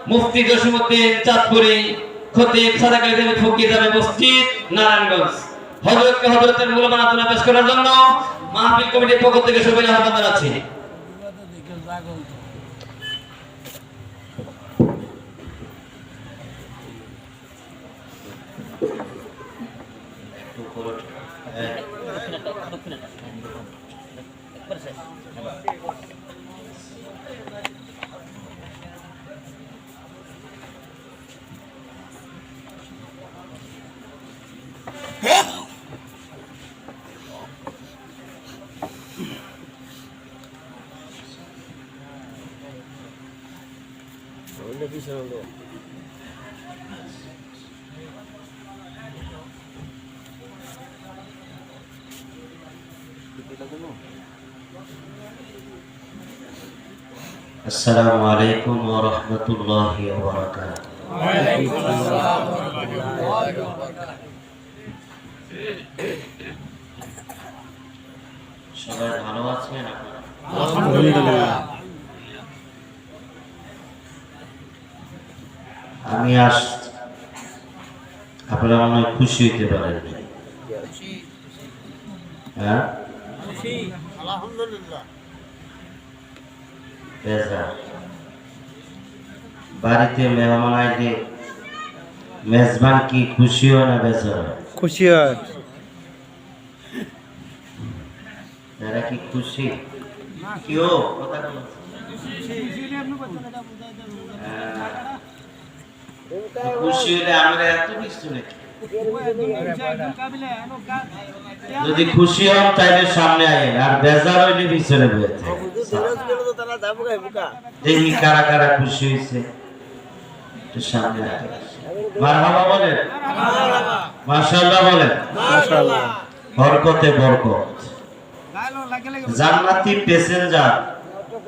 মুফতি জসিমউদ্দিন চাঁদপুরি, খতিব সাদেক আলী ফকির জামে মসজিদ নারায়ণগঞ্জ। হযরতের মূল্যবান আলোচনা পেশ করার জন্য মাহফিল কমিটির পক্ষ থেকে সবাইকে আহ্বান জানাচ্ছি। السلام عليكم ورحمة الله وبركاته. وعليكم السلام ورحمة الله وبركاته. সবাই ভালো আছেন? আলহামদুলিল্লাহ। আমি আজ আপনারা অনেক খুশি হতে পারেন। হ্যাঁ, খুশি আলহামদুলিল্লাহ। বাড়িতে মেহমান আইলে মেজবান কি খুশি হয় না বেচারা? খুশি হয়। তারা কি খুশি? কেউ কথা খুশি হলে আমরা এত কিছু নাকি? যদি খুশি হন তাইলে সামনে আইন, আর বেজার হইলে পিছনে বসে দেখি কারা কারা খুশি হয়েছে সামনে আগে। মারহাবা বলেন, মাশাআল্লাহ বলেন, মাশাআল্লাহ। বরকতে বরকত। জান্নাতি প্যাসেঞ্জার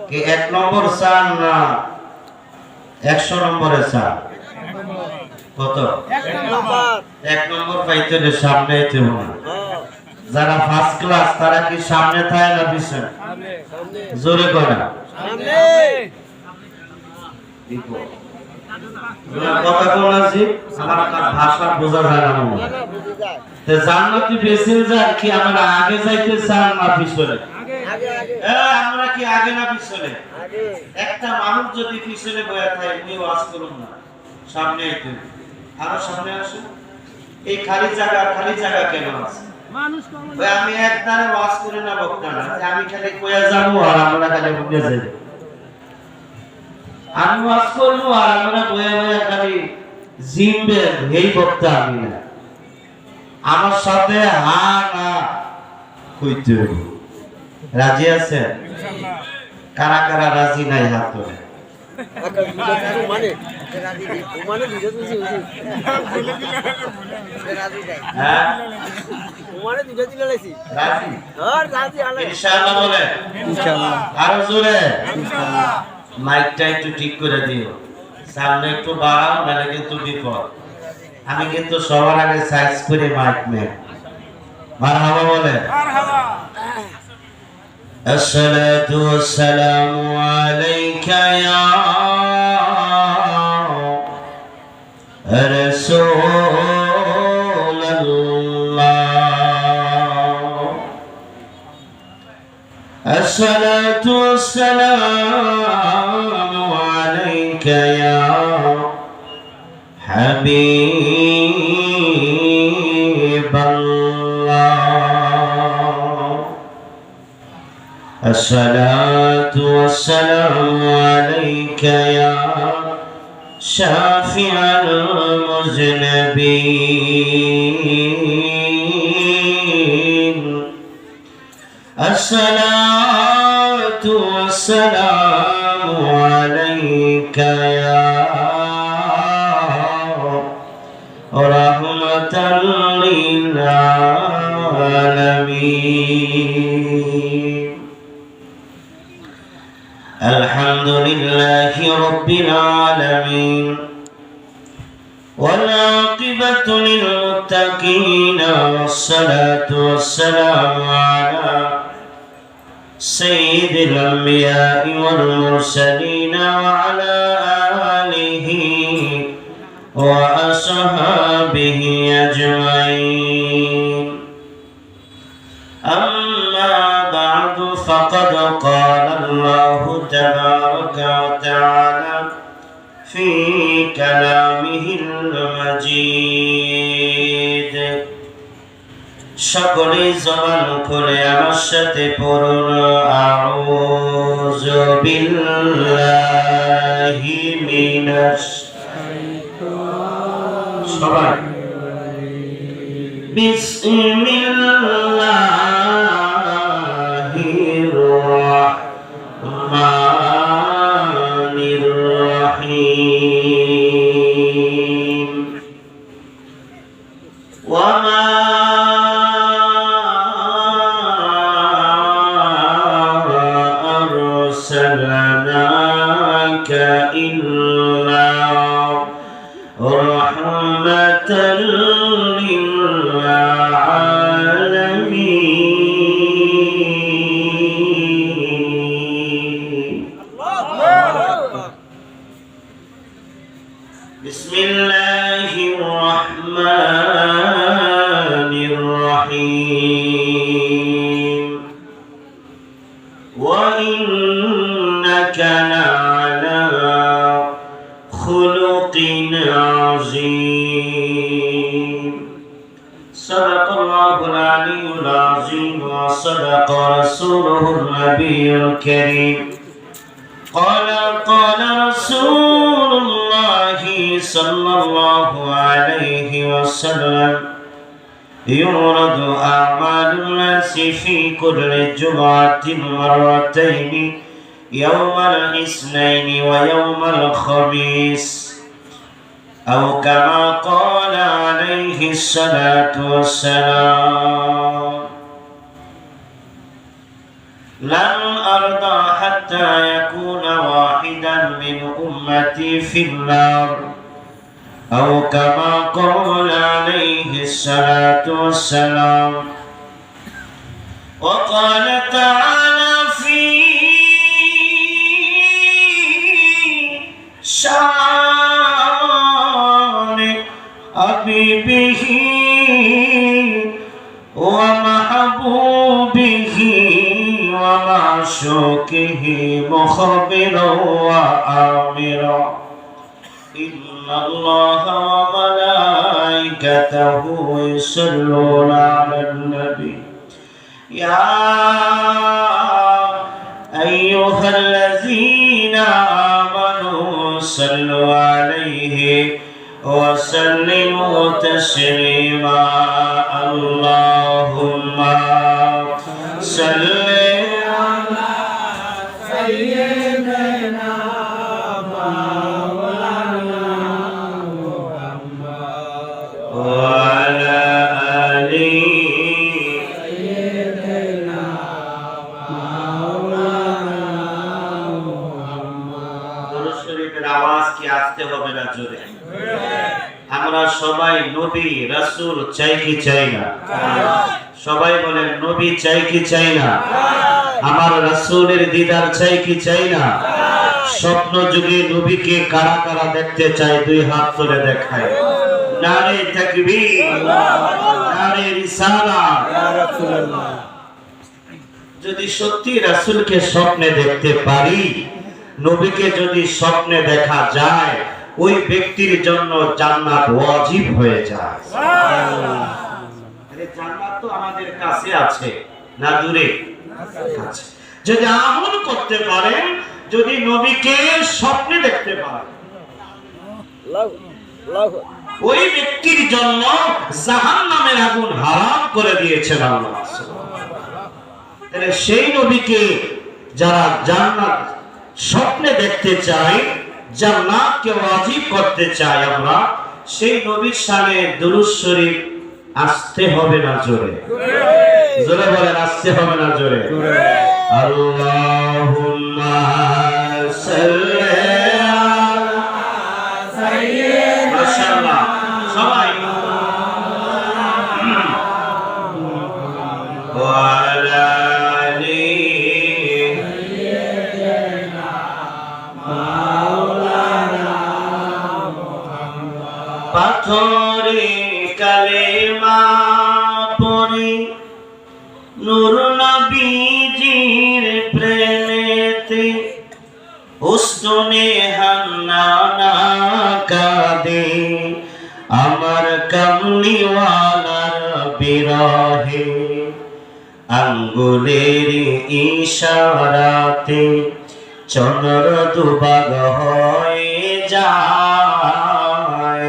কে 1 নম্বর চান না 100 নম্বরে চান? কত? 1 নম্বর পাইতে হলে সামনে আইতে হবে। যারা ফার্স্ট ক্লাস তারা কি সামনে থাকে না পিছনে? জোরে করে সামনে। কথা কোন আছে আমার ভাষা বোঝা যায় না মনে। তে জান্নাতি প্যাসেঞ্জার কি আমরা আগে যাইতে চান না পিছনে? আগে আগে। আমরা কি আগে না পিছনে? আগে। একটা মানুষ যদি পিছনে বসে থাকে উনি ওয়াজ করুন না, সামনে আইতে আরো সামনে আসুন। এই খালি জায়গা কেন আছে? মানুষ কম। আমি একদারে ওয়াজ করে না বক্তা না, আমি খালি কইয়া যাব আর আমরা খালি বুঝে যাই। আমি ওয়াজ করব আর আমরা বয়া বয়া খালি জিমবে, এই বক্তা আমি না। আমার সাথে হা না কইতে হবে। রাজি আছেন? ইনশাআল্লাহ। কারা কারা রাজি নাই হাত তোলে। আরো জোরে মাইকটা একটু ঠিক করে দিও, সামনে একটু বাড়াও, নাহলে কিন্তু বিপদ। আমি কিন্তু সবার আগে সাইজ করে মাইক নেই। মারহাবা বলে। الصلاة والسلام عليك يا رسول الله. الصلاة والسلام عليك يا حبيب الله. الصلاة والسلام عليك يا شافع المذنبين. الصلاة والسلام عليك يا رحمة للعالمين. الحمد لله رب العالمين والعاقبة للمتقين والصلاة والسلام على سيد الأنبياء والمرسلين وعلى آله وأصحابه أجمعين. أما بعد فقد قال الله تبارك وتعالى في كلامه المجيد সকলে জবান খুলে আমার সাথে পড়ুন আউযু বিল্লাহি মিনাশ সবাই বিসমিল্লাহির রাহমানির রহিম ওয়ামা أرسلناك إلا رحمة للعالمين. بسم الله الرحمن الرحيم. وإنك لعلى خلق عظيم. صدق الله العلي العظيم وصدق رسوله النبي الكريم. قال رسول الله صلى الله عليه وسلم يعرض أعمال الناس في كل جمعة مرتين يوم الاثنين ويوم الخميس أو كما قال عليه الصلاة والسلام. لن أرضى حتى يكون واحدا من أمتي في النار أو كما قال عليه الصلاة والسلام. وقال تعالى في شان حبيبه ومحبوبه ومعشوقه مخبرا وآمرا إن الله وملائكته يصلون على النبي يا أيها الذين آمنوا صلوا عليه وسلموا تسليما. اللهم صل على سيدنا وعلى آله سيدنا مولانا محمد. দুরূদ শরীফের আওয়াজ কি আসতে হবে না জোরে? আমরা সবাই নবী রাসূল চাই কি চাই না? সবাই বলেন নবী চাই কি চাই না? আমার রাসূলের দিদার চাই কি চাই না? স্বপ্ন যুগে নবীকে কারা কারা দেখতে চায় দুই হাত তুলে দেখায়। নারে তাকবীর, নারে রিসালাত। ইয়া রাসূলুল্লাহ। যদি সত্যি রাসূলকে স্বপ্নে দেখতে পারি, নবীকে যদি স্বপ্নে দেখা যায়, ওই ব্যক্তির জন্য জান্নাত ওয়াজিব হয়ে যায়। সুবহানাল্লাহ। আরে জান্নাত তো আমাদের কাছে আছে না দূরে আছে। যদি আমল করতে পারেন, যদি নবীকে স্বপ্নে দেখতে পারেন, ওই ব্যক্তির জন্য জাহান্নামের আগুন হারাম করে দিয়েছেন আল্লাহ। তাহলে সেই নবীকে যারা জান্নাত স্বপ্নে দেখতে চায়, জান্নাতকে ওয়াজিব করতে চাই, আমরা সেই নবীর শানে দুরূদ শরীফ আসতে হবে না জোরে? জোরে বলেন, আসতে হবে না জোরে? আল্লাহুম্মা সাল্লি আলা সাইয়্যিদিনা। মাশাআল্লাহ, সবাই ওয়া আলা পাথরে কালেমা পড়ে নূর নবীজির প্রেমেতে উস্তনে হান্নানা কাঁদে আমার কামলিওয়ালার বিরহে আঙ্গুলের ইশারাতে চন্দ্র দুভাগ হয়ে যায়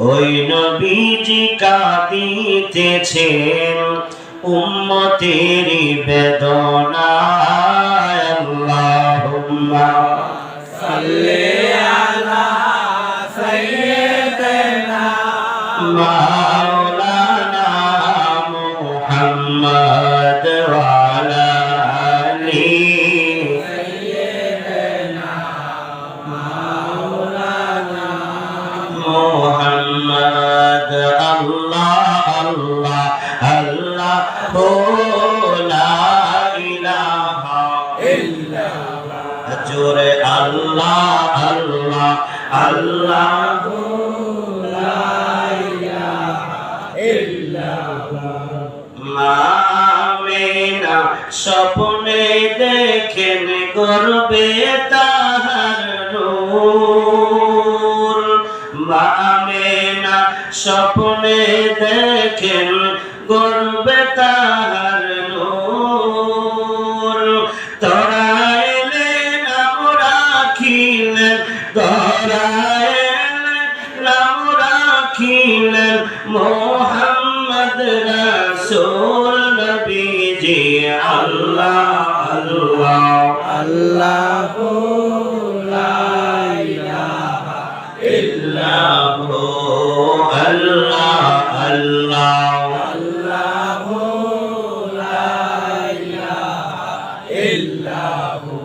ওই নবীজি কাঁদিতেছেন উম্মতের বেদনায় আল্লাহুম্মা সাল্লি আলা সাইয়্যিদিনা মাওলানা মুহাম্মদ ওয়া আলা আলি সাইয়্যিদিনা মাওলানা মুহাম্মদ আল্লাহ আল্লাহ আল্লাহ লা ইলাহা ইল্লাল্লাহ জোরে আল্লাহ আল্লাহ আল্লাহ লা ইলাহা ইল্লাল্লাহ মা আমিনা স্বপ্নে দেখেন গর্বে তাহার নূর মা আমিনা স্বপ্নে দেখেন গর্বে তাহার নূর তরাইলেন নাম রাখিলেন তরাইলেন নাম রাখিলেন মুহাম্মদ রাসূল নবীজি আল্লাহ আল্লাহ আল্লাহু লা ইলাহা ইল্লাহু আল্লাহ আল্লাহ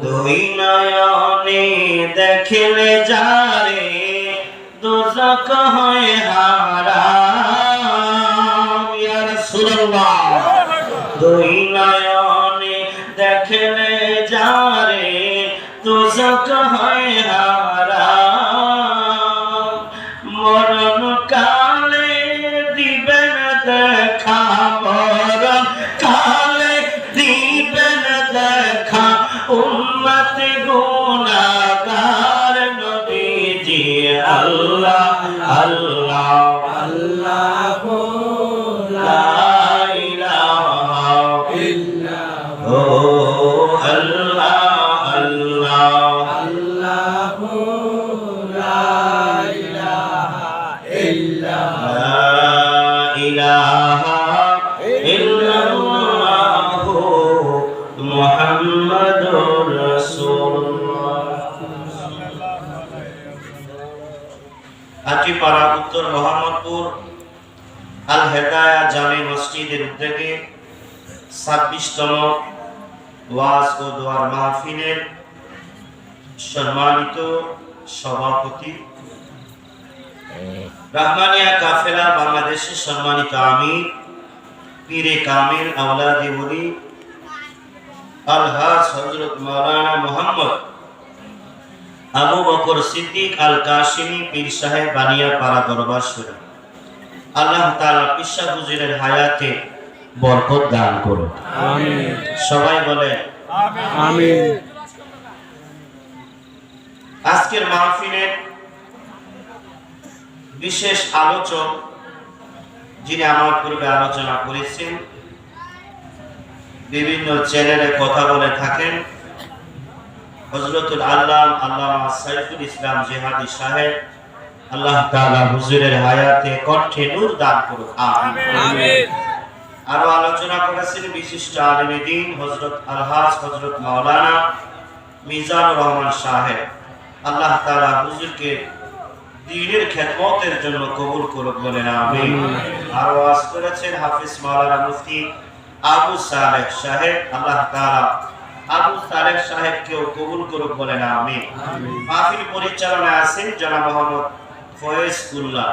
দুই নয়নে দেখলে যারে দোজখ হয় হারাম ইয়া রাসূলুল্লাহ দুই নয়নে দেখলে যারে দোজখ হয় হারাম মরণ কালে দিবেন দেখা মরণ কালে দিবেন দেখা উম্মত গুনাহগার নবীজি আল্লাহ আল্লাহ আল্লাহু লা ইলাহা ইল্লাল্লাহ আল্লাহ আল্লাহ আল্লাহু লা ইলাহা ইল্লাল্লাহ ইলাহা ইল্লাল্লাহ মুহাম্মাদুর রাসূলুল্লাহ হাটিপাড়া উত্তর মোহাম্মদপুর আল হেদায়া জামে মসজিদের উদ্যোগে 26তম ওয়াজ ও দোয়ার মাহফিলের সম্মানিত সভাপতি রাহমানিয়া কাফেলা বাংলাদেশের সম্মানিত আমির পীরে কামিল আওলাদে ওলি আলহাজ হযরত মাওলানা মুহাম্মদ আবু বকর সিদ্দিক আল কাশিমি পীর সাহেব বানিয়াপাড়া দরবার শরীফ আল্লাহ তাআলা পিসা হুজুরের হায়াতে বরকত দান করুন আমিন সবাই বলে আমিন আজকের মাহফিলের বিশেষ আলোচক যিনি আমার পূর্বে আলোচনা করেছেন বিভিন্ন চ্যানেলে কথা বলে থাকেন হযরতুল আল্লামা সাইফুল ইসলাম জিহাদি সাহেব আল্লাহ তাআলা হুজুরের হায়াতে কণ্ঠে নূর দান করুন আমিন আরো আলোচনা করেছেন বিশিষ্ট আলেম দ্বীন হযরত আলহাজ হযরত মাওলানা মিজানুর রহমান সাহেব আল্লাহ তাআলা হুজুরকে দ্বীনের খেদমতের জন্য কবুল করুক বলেন আমিন আরো ওয়াজ করেছেন হাফেজ মাওলানা মুফতি আবু সালেহ সাহেব আল্লাহ তাআলা আবু সালেহ সাহেবকেও কবুল করুক বলেন আমিন মাহফিল পরিচালনায় আছেন জনাব মোহাম্মদ ফয়েজ উল্লাহ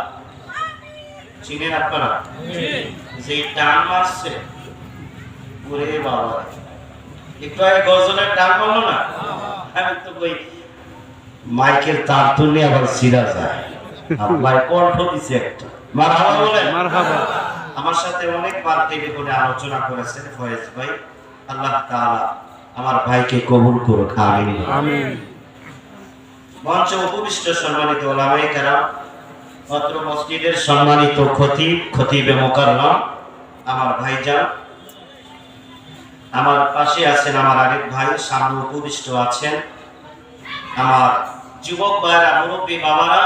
চিনেন আপনারা যে টান মারছে ওরে বাবা একটু আগে গজলের টান মারলো না আমি তো ওই মাইকের তার তুলে আবার ছিঁড়া যায় আল্লাহ কণ্ঠ দিছে একটা মারহাবা বলেন। মারহাবা। আমার সাথে অনেকবার টেলিফোনে আলোচনা করেছেন ফয়েজ ভাই। আল্লাহ তাআলা আমার ভাইকে কবুল করুক, আমিন আমিন। মঞ্চে উপবিষ্ট সম্মানিত ওলামায়ে কেরাম, অত্র মসজিদের সম্মানিত খতিবে মুকাররম, আমার ভাইজান, আমার পাশে আছেন আমার আরেক ভাই, সামনে উপবিষ্ট আছেন আমার যুবক ভাইরা, মুরব্বী বাবারা,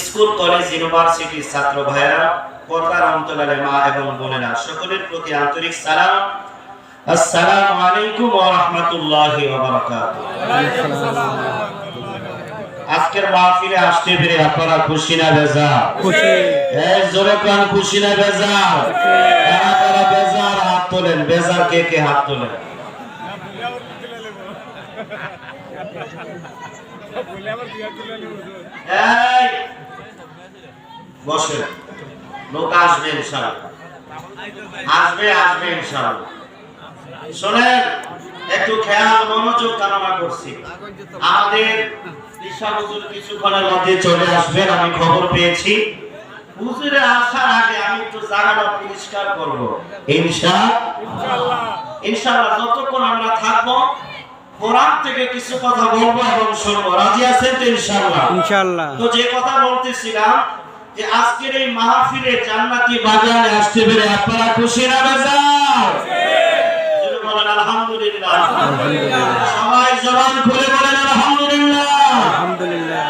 স্কুল কলেজ ইউনিভার্সিটির ছাত্র ভাইরা, পর্দার অন্তরালে মা এবং বোনেরা, সকলের প্রতি আন্তরিক সালাম। আসসালামু আলাইকুম ওয়া রাহমাতুল্লাহি ওয়া বারাকাতুহু। আজকের মাহফিলে আসতে পেরে আপনারা খুশি না বেজার? খুশি। এই জোরে কান, খুশি না বেজার? কারা কারা বেজার হাত তোলেন, বেজার কে কে হাত তোলেন? এই বসে, লোক আসবে ইনশাআল্লাহ, আসবে ইনশাআল্লাহ। শুনেন, একটু খেয়াল মনোযোগ কামনা করছি। আমাদের ঈশা হুজুর কিছুক্ষণের মধ্যে চলে আসবেন, আমি খবর পেয়েছি। হুজুরের আসার আগে আমি একটু জায়গাটা পরিষ্কার করব ইনশাআল্লাহ। যতক্ষণ আমরা থাকবো কোরআন থেকে কিছু কথা বলবো এবং শুনবো। রাজি আছেন তো ইনশাআল্লাহ? ইনশাআল্লাহ। তো যে কথা বলতেছিলাম যে আজকের এই মাহফিলে জান্নাতি বাগানে আসতে পেরে আপনারা খুশি না বেজার? বলেন আলহামদুলিল্লাহ। সবাই জবান খুলে বলেন আলহামদুলিল্লাহ। আলহামদুলিল্লাহ।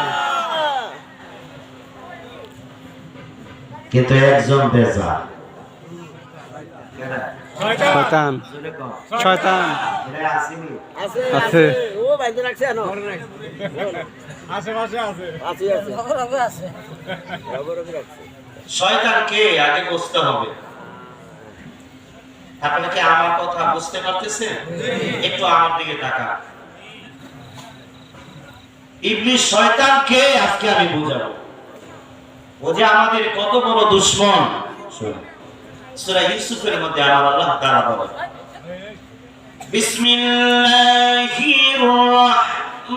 কিন্তু একজন বেজার, শয়তান। শয়তান আছে। ও বাইরে রাখছে না, আশেপাশে আছে। আছে শয়তানকে আগে বুঝতে হবে। আপনারা কি আমার কথা বুঝতে পারতেছেন? একটু আমার দিকে তাকান। ইবলিস শয়তানকে আজকে আমি বুঝাবো। ও যে আমাদের কত বড় দুশমন। সূরা ইউসুফের মধ্যে আমার আল্লাহ তাআলা বলেন, বিসমিল্লাহির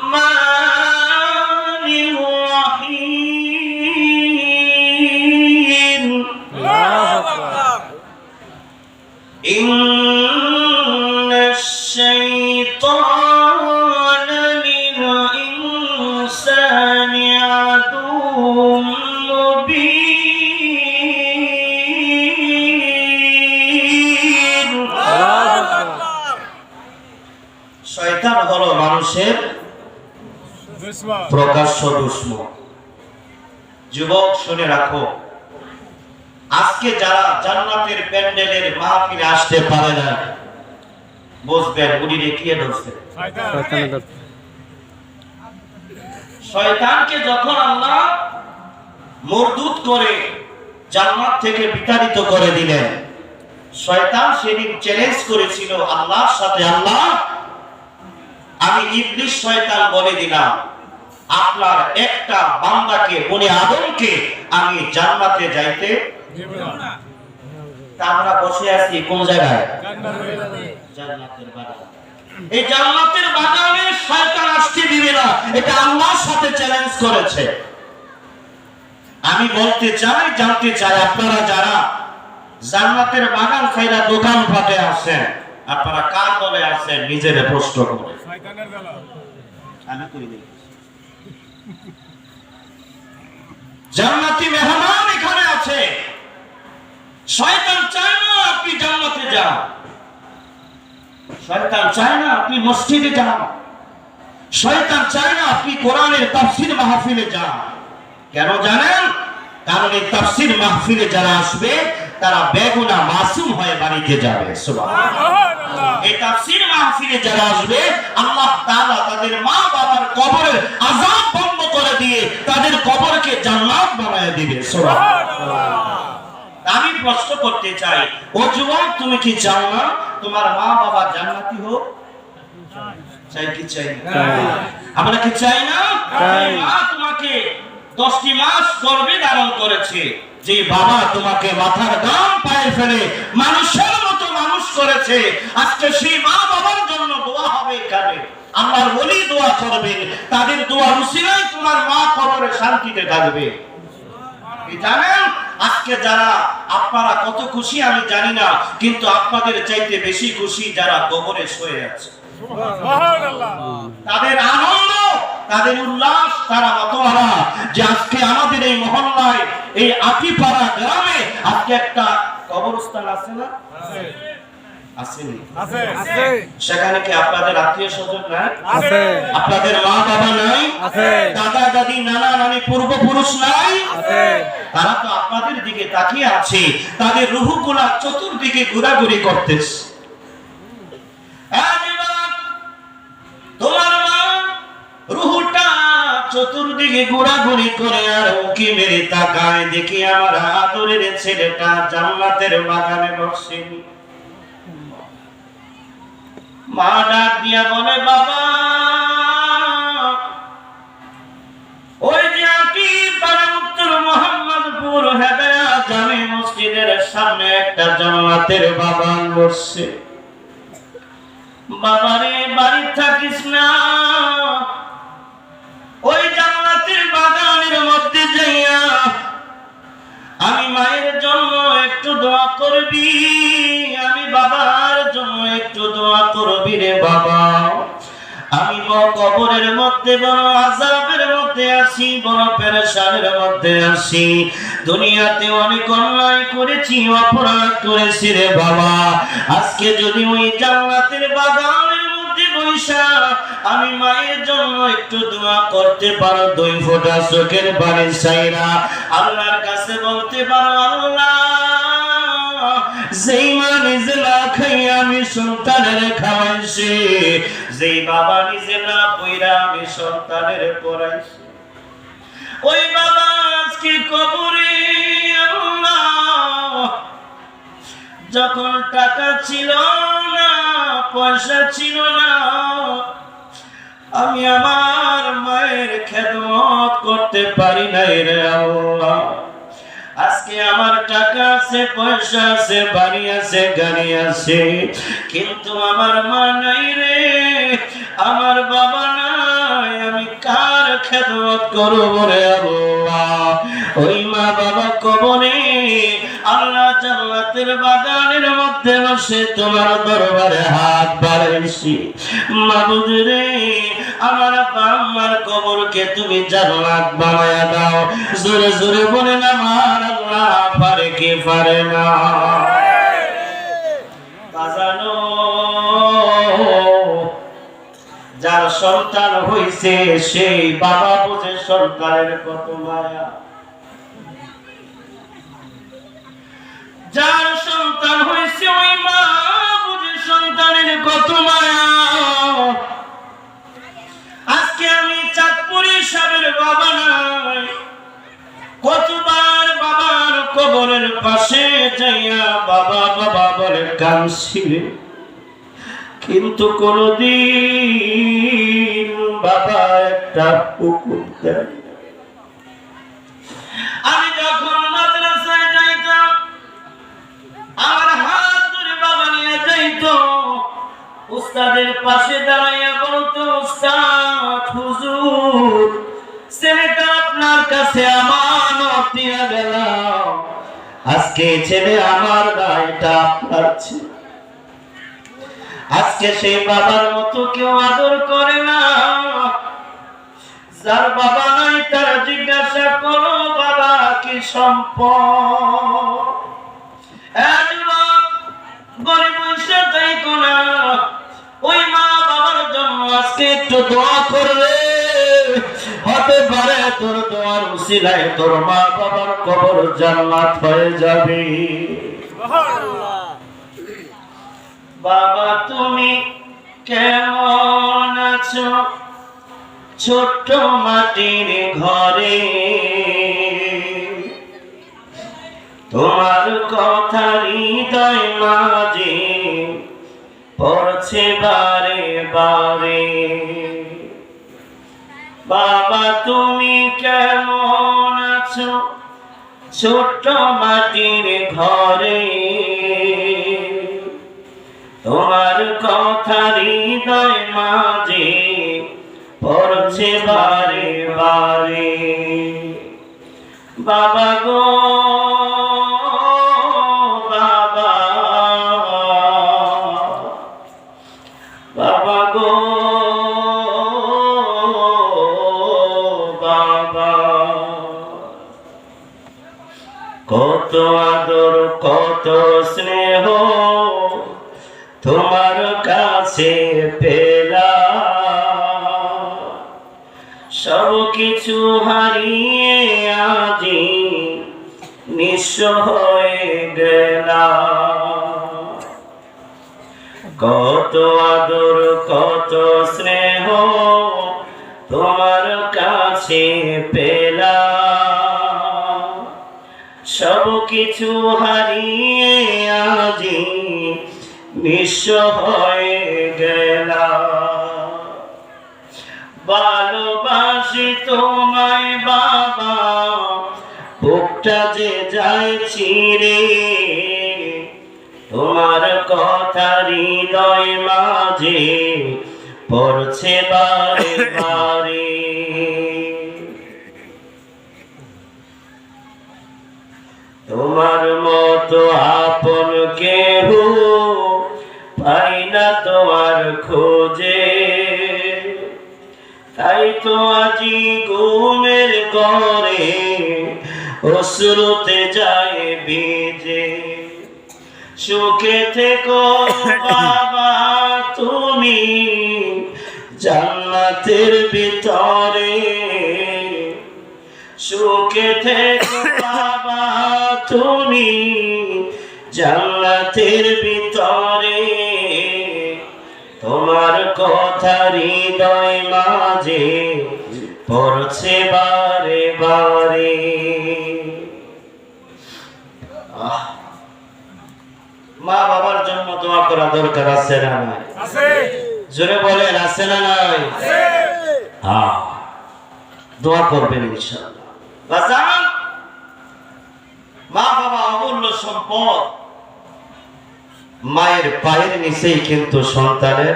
রাহমানির রাহিম। আল্লাহু আকবার। ইন্নাশ শাইতানা লিল ইনসানি আদুউম মুবিন। শয়তান হলো মানুষের প্রকাশ্য দুশমন। যুবক শুনে রাখো, আজকে যারা জান্নাতের প্যান্ডেলের মাহফিলে আসতে পারে না, বুঝবেন উনি রেখিয়ে ধরছে শয়তানের দল। শয়তানকে যখন আল্লাহ মরদুদ করে জান্নাত থেকে বিতাড়িত করে দিলেন, শয়তান সেদিন চ্যালেঞ্জ করেছিল আল্লাহর সাথে, আল্লাহ আমি ইবলিস শয়তান বলে দিলাম আপনার একটা বান্দাকে, বনি আদমকে আমি জান্নাতে যাইতে দেব না। তা আমরা বসে আছি কোন জায়গায়? জান্নাতের বাগানে। এই জান্নাতের বাগানে শয়তান আসতে দিবে না, এটা আল্লাহর সাথে চ্যালেঞ্জ করেছে। আমি বলতে চাই, জানতে চাই, আপনারা যারা জান্নাতের বাগান ছাইরা দোকান পাটে আসেন, আপনারা কার দলে আছেন নিজের প্রশ্ন করে। আমি কই দেখি জান্নাতি মেহমান এখানে আছে। শয়তান চায় না আপনি জান্নাতে যান, শয়তান চায় না আপনি মসজিদে যান, শয়তান চায় না আপনি কোরআনের তাফসীর মাহফিলে যান। কেন জানেন? কারণ এই তাফসীর মাহফিলে যারা আসবে তারা বেগুনাহ মাসুম হয়ে বাড়িতে যাবে। সুবহানাল্লাহ। এই তাফসীর মাহফিলে যারা আসবে আল্লাহ তাআলা তাদের মা বাবার কবরের আযাব বন্ধ করে দিয়ে তাদের কবরকে জান্নাত বানায় দিবে। সুবহানাল্লাহ। আমি প্রশ্ন করতে চাই, ও যুবক, তুমি কি চাও না তোমার মা বাবা জান্নাতি হোক? চাই কি চাই না? আমরা কি চাই না? মা তোমাকে 10টি মাস গর্ভে ধারণ করেছে, যে বাবা তোমাকে মাথার দাম পায়ে ফেলে মানুষের মতো মানুষ করেছে, আজকে সেই মা বাবার জন্য দোয়া হবে এখানে। আল্লাহর ওলি দোয়া করবেন, তাদের দোয়ার উসিলায় তোমার মা কবরে কবরে শান্তিতে থাকবে। জানেন আজকে যারা আপনারা কত খুশি আমি জানি না, কিন্তু আপনাদের চাইতে বেশি খুশি যারা কবরে শুয়ে আছে। তাদের আনন্দ, তাদের উল্লাস, তারা মাতোয়ারা যে আজকে আমাদের এই মহল্লায়, এই আটিপাড়া গ্রামে আজকে একটা কবরস্থান আছে না? আসেনি? সেখানে কি আপনাদের আত্মীয় স্বজন নাই? আছে। আপনাদের মা বাবা নাই? আছে। দাদা দাদি নানা নানি পূর্বপুরুষ নাই? আছে। তারা তো আপনাদের দিকে তাকিয়ে আছে, তাদের রূহগুলা চতুর্দিকে ঘোরাঘুরি করতেছে। তোমার মা রূহটা চতুর্দিকে ঘোরাঘুরি করে আর উকি মেরে তাকায়, দেখি আমার আদরের ছেলেটা জান্নাতের বাগানে বসেনি। মা ডাক দিয়া বলে, বাবা ওই যে আকিপাড়া উত্তর মোহাম্মদপুর হেদায়া জামে মসজিদের সামনে একটা জান্নাতের বাগান বসছে। বাবারে বাড়ি থাকিস না, ওই জান্নাতের বাগানের মধ্যে যাইয়া আমি মায়ের জন্য একটু দোয়া করবি, আমি বাবার জন্য একটু দোয়া করবি রে বাবা। আমি কবরের মধ্যে বড় আযাবের মধ্যে আছি, বড় পেরেশানের মধ্যে আছি। দুনিয়াতে অনেক অন্যায় করেছি, অপরাধ করেছি রে বাবা। আজকে যদি ওই জান্নাতের বাগানের মধ্যে বসা আমি মায়ের জন্য একটু দোয়া করতে পারো, 2 ফোঁটা চোখের পানি চাইরা আল্লাহর কাছে বলতে পারো, আল্লাহ যেই মা নিজে না খাইয়া আমি সন্তানের খাওয়াইছি, যেই বাবা নিজে না পইরা আমি সন্তানের পড়াইছি, ওই বাবা আজকে কবরে। আল্লাহ যখন টাকা ছিল না, পয়সা ছিল না, আমি আমার মায়ের খেদমত করতে পারি নাই রে আল্লাহ। আজকে আমার টাকা আছে, পয়সা আছে, বাড়ি আছে, গাড়ি আছে, কিন্তু আমার মা নাই রে, আমার বাবা নাই। আমি কার খেদমত করব রে আল্লাহ? ওই মা বাবা কবরে, আল্লাহ জান্নাতের বাগানের মধ্যে বসে তোমার দরবারে হাত বাড়াইছি। মাবুদ রে, আমার বাবার কবরকে তুমি জান্নাত বানায়া দাও। জোরে জোরে বলেন আমার আল্লাহ পারে কি পারে না? বাজানো যার সন্তান হইছে সেই বাবা বুঝে সন্তানের কত মায়া, যার সন্তান হইছে ওই মা বুঝে সন্তানের কত মায়া। আজকে আমি চাঁদপুরি সাহেবের বাবা নাই, কতবার বাবার কবরের পাশে যাইয়া বাবা বাবা বলে কাঁদছি, কিন্তু কোনদিন বাবা একটা হুকুম দেয়। আমি যখন মাদ্রাসায় যাইতাম, আমার হাত ধরে বাবা নিয়ে যাইতো, উস্তাদের পাশে দাঁড়াইয়া বলতো, উস্তাদ হুজুর ছেলেটা আপনার কাছে আমানত দিয়া গেলাম, আজকে ছেলে আমার না, এটা আপনার ছেলে। আজকে সেই বাবার মতো কেউ আদর করে না। যার বাবা নাই তার জিজ্ঞাসা করো বাবা কি সম্পদ। গরিব বৈশা তাই কোনা, ওই মা বাবার জন্য আজকে একটু দোয়া করলে হতে পারে তোর দোয়ার উসিলায় তোর মা বাবার কবর জান্নাত হয়ে যাবে। বাবা তুমি কেমন আছো ছোট্ট মাটির ঘরে, তোমার কথা হৃদয় মাঝে পড়ছে বারে বারে। বাবা তুমি কেমন আছো ছোট্ট মাটির ঘরে, তোমার কথা হৃদয় মাঝে পড়ছে বারে বারে। বাবা গো বাবা, বাবা গো বাবা, কত আদর কত স্নেহ তোমার কাছে পেলাম, সব কিছু হারিয়ে আজি নিঃস্ব হয়ে গেলাম। কত আদর কত স্নেহ তোমার কাছে পেলাম, সব কিছু হারিয়ে আজি নিঃস্ব হয়ে গেলাম। ভালোবাসি তোমায় বাবা, বুকটা যে যায় ছিঁড়ে, তোমার কথা হৃদয় মাঝে পড়ছে বারে বারে। তোমার মতো আপন কেহ পাই না তোমার খোঁজে, তাই তো আজি ঘুমের ঘরে অশ্রুতে যায় ভিজে। সুখে থেকো বাবা তুমি জান্নাতের ভিতরে, সুখে থেকো বাবা তুমি জান্নাতের ভিতরে, তোমার কথা হৃদয় মাঝে পড়ছে বারে বারে। মা বাবার জন্য দোয়া করা দরকার আছে না নাই? জোরে বলেন আছে না নাই? হ্যাঁ, দোয়া করবেন ইনশাআল্লাহ। বাজান, মা বাবা অমূল্য সম্পদ। মায়ের পায়ের নিচেই কিন্তু সন্তানের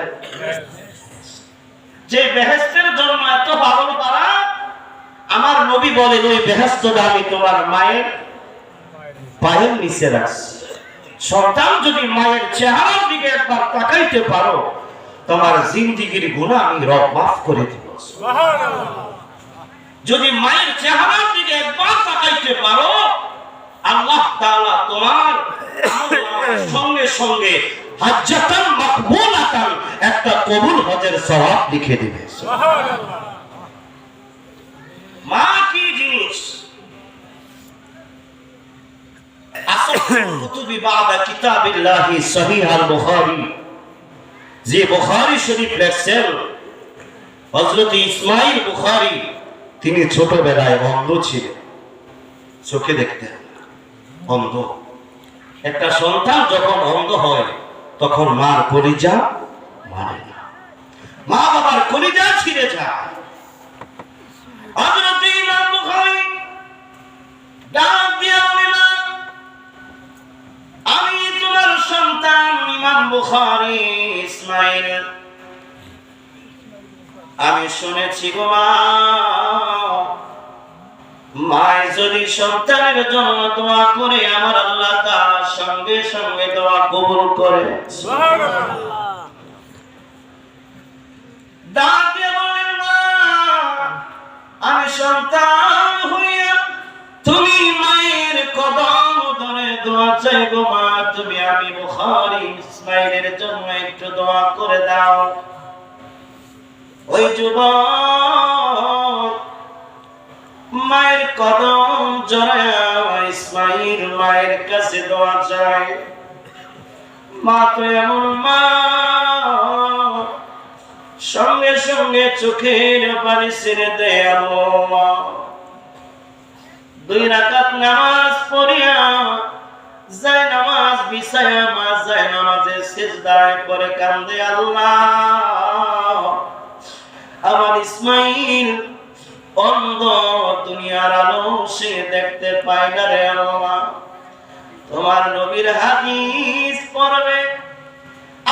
যে বেহেশতের জন্য এত পাগল তারা, আমার নবী বলেন ওই বেহেশতটা আমি তোমার মায়ের পায়ের নিচে রাখছি। সন্তান যদি মায়ের চেহারার দিকে একবার তাকাইতে পারো, তোমার জিন্দেগীর গুনাহ আমি রব মাফ করে দিব। যদি মায়ের চেহারার দিকে একবার তাকাইতে পারো, আল্লাহ তাআলা তোমার সঙ্গে সঙ্গে হাজ্জাতান মাকবুলাতান একটা কবুল হজের সওয়াব লিখে দিবে। সুবহানাল্লাহ। মা কি জিনিস? আসল কুতুবি বাদা কিতাবিল্লাহি সহিহ আল বুখারী, যে বুখারী শরীফ লেখছেন হযরত ইসমাঈল বুখারী, তিনি ছোটবেলায় অন্ধ ছিলেন, চোখে দেখতেন অন্ধ। একটা সন্তান যখন অন্ধ হয় তখন মার কলিজা মানে না, মা বাবার কলিজা ছিঁড়ে যায়। হযরত ইমাম বুখারী ডাক দিয়ে বললেন, আমি তোমার সন্তান ইমাম বুখারী ইসমাঈল, আমি শুনেছি গো মা, মায় যদি সন্তানের জন্য দোয়া করে আমার আল্লাহ তাআলা সঙ্গে সঙ্গে দোয়া কবুল করে। সুবহানাল্লাহ। ডাক দিয়ে বলেন, মা আমি সন্তান হইয়া তুমি মায়ের কদম ধরে দোয়া চাই গো মা, তুমি আমি বুখারী ইসমাঈলের জন্য একটু দোয়া করে দাও। ওই যুবক মায়ের কদম জড়ায় ইসমাঈল মায়ের কাছে দোয়া চায়। মা তো এমন মা, সঙ্গে সঙ্গে চোখের পানি ছেড়ে দেয়। মা 2 রাকাত নামাজ পড়িয়া যায় নামাজ বিছায়া মা যায় নামাজে সিজদায় করে কান্দে, আল্লাহ আমার ইসমাঈল অন্ধ, দুনিয়ার আলো সে দেখতে পায় না রে আল্লাহ। তোমার নবীর হাদিস পড়বে,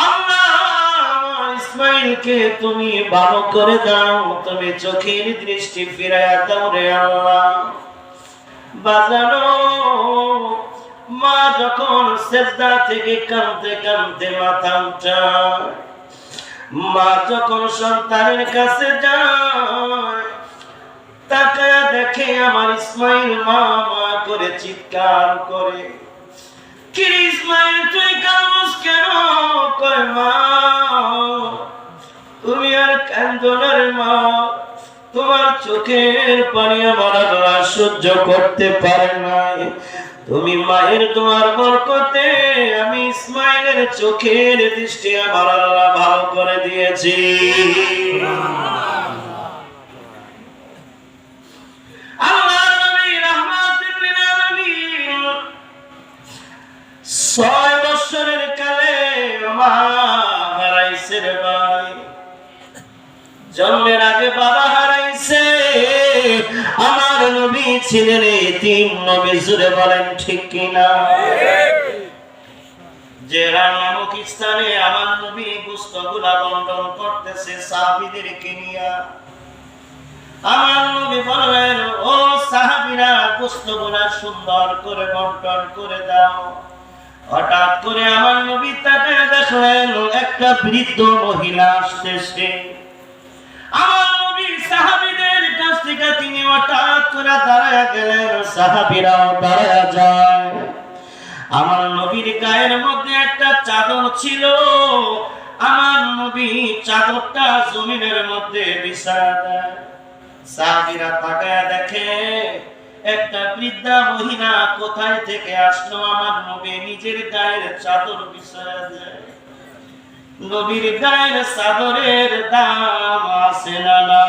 আল্লাহ ইসমাঈলকে তুমি ভালো করে দাও, তুমি চোখের দৃষ্টি ফিরাইয়া দাও রে আল্লাহ। বাজানো মা যখন সেজদা থেকে কাঁদতে কাঁদতে মাথা উঠায়, মা যখন সন্তানের কাছে যায় তাকায়া দেখে আমার ইসমাইল মা মা করে চিৎকার করে। কি ইসমাইল তুই কাঁদছ কেন? কয় মা তুমি আর কাঁদো না রে মা, তোমার চোখের পানি আমার আল্লাহ সহ্য করতে পারে নাই। তুমি মায়ের দোয়ার বরকতে আমি ইসমাইলের চোখের দৃষ্টি আমার আল্লাহ ভালো করে দিয়েছি। আল্লাহর নবী রাহমাতুল লিল আলামিন 6 বছরের কালে মা হারাইছে রে ভাই। জন্মের আগে বাবা হারাইছে। আমার নবী ছিলেন এতিম নবী, জুড়ে বলেন ঠিক কিনা? জেরা নামক স্থানে আমার নবী গোশতগুলা বন্টন করতেছে সাহাবীদেরকে নিয়ে। আমার নবী বললেন, ও সাহাবীরা গোশতগুলা সুন্দর করে বন্টন করে দাও। হঠাৎ করে আমার নবী তাকায় দেখলেন একটা বৃদ্ধ মহিলা আসতেছে। আমার নবী সাহাবীদের কাছ থেকে তিনি হঠাৎ করে দাঁড়ায় গেলেন, সাহাবীরাও দাঁড়ায় যায়। আমার নবীর গায়ের মধ্যে একটা চাদর ছিল। আমার নবী চাদরটা জমিনের মধ্যে বিছায়া দেয়। সাহাবীরা তাকায় দেখে একটা বৃদ্ধা মহিলা কোথায় থেকে আসলো। আমার নবী নিজের গায়ের চাদর বিছায়া দেয়। নবীর গায়ের চাদরের দাম আছে না না?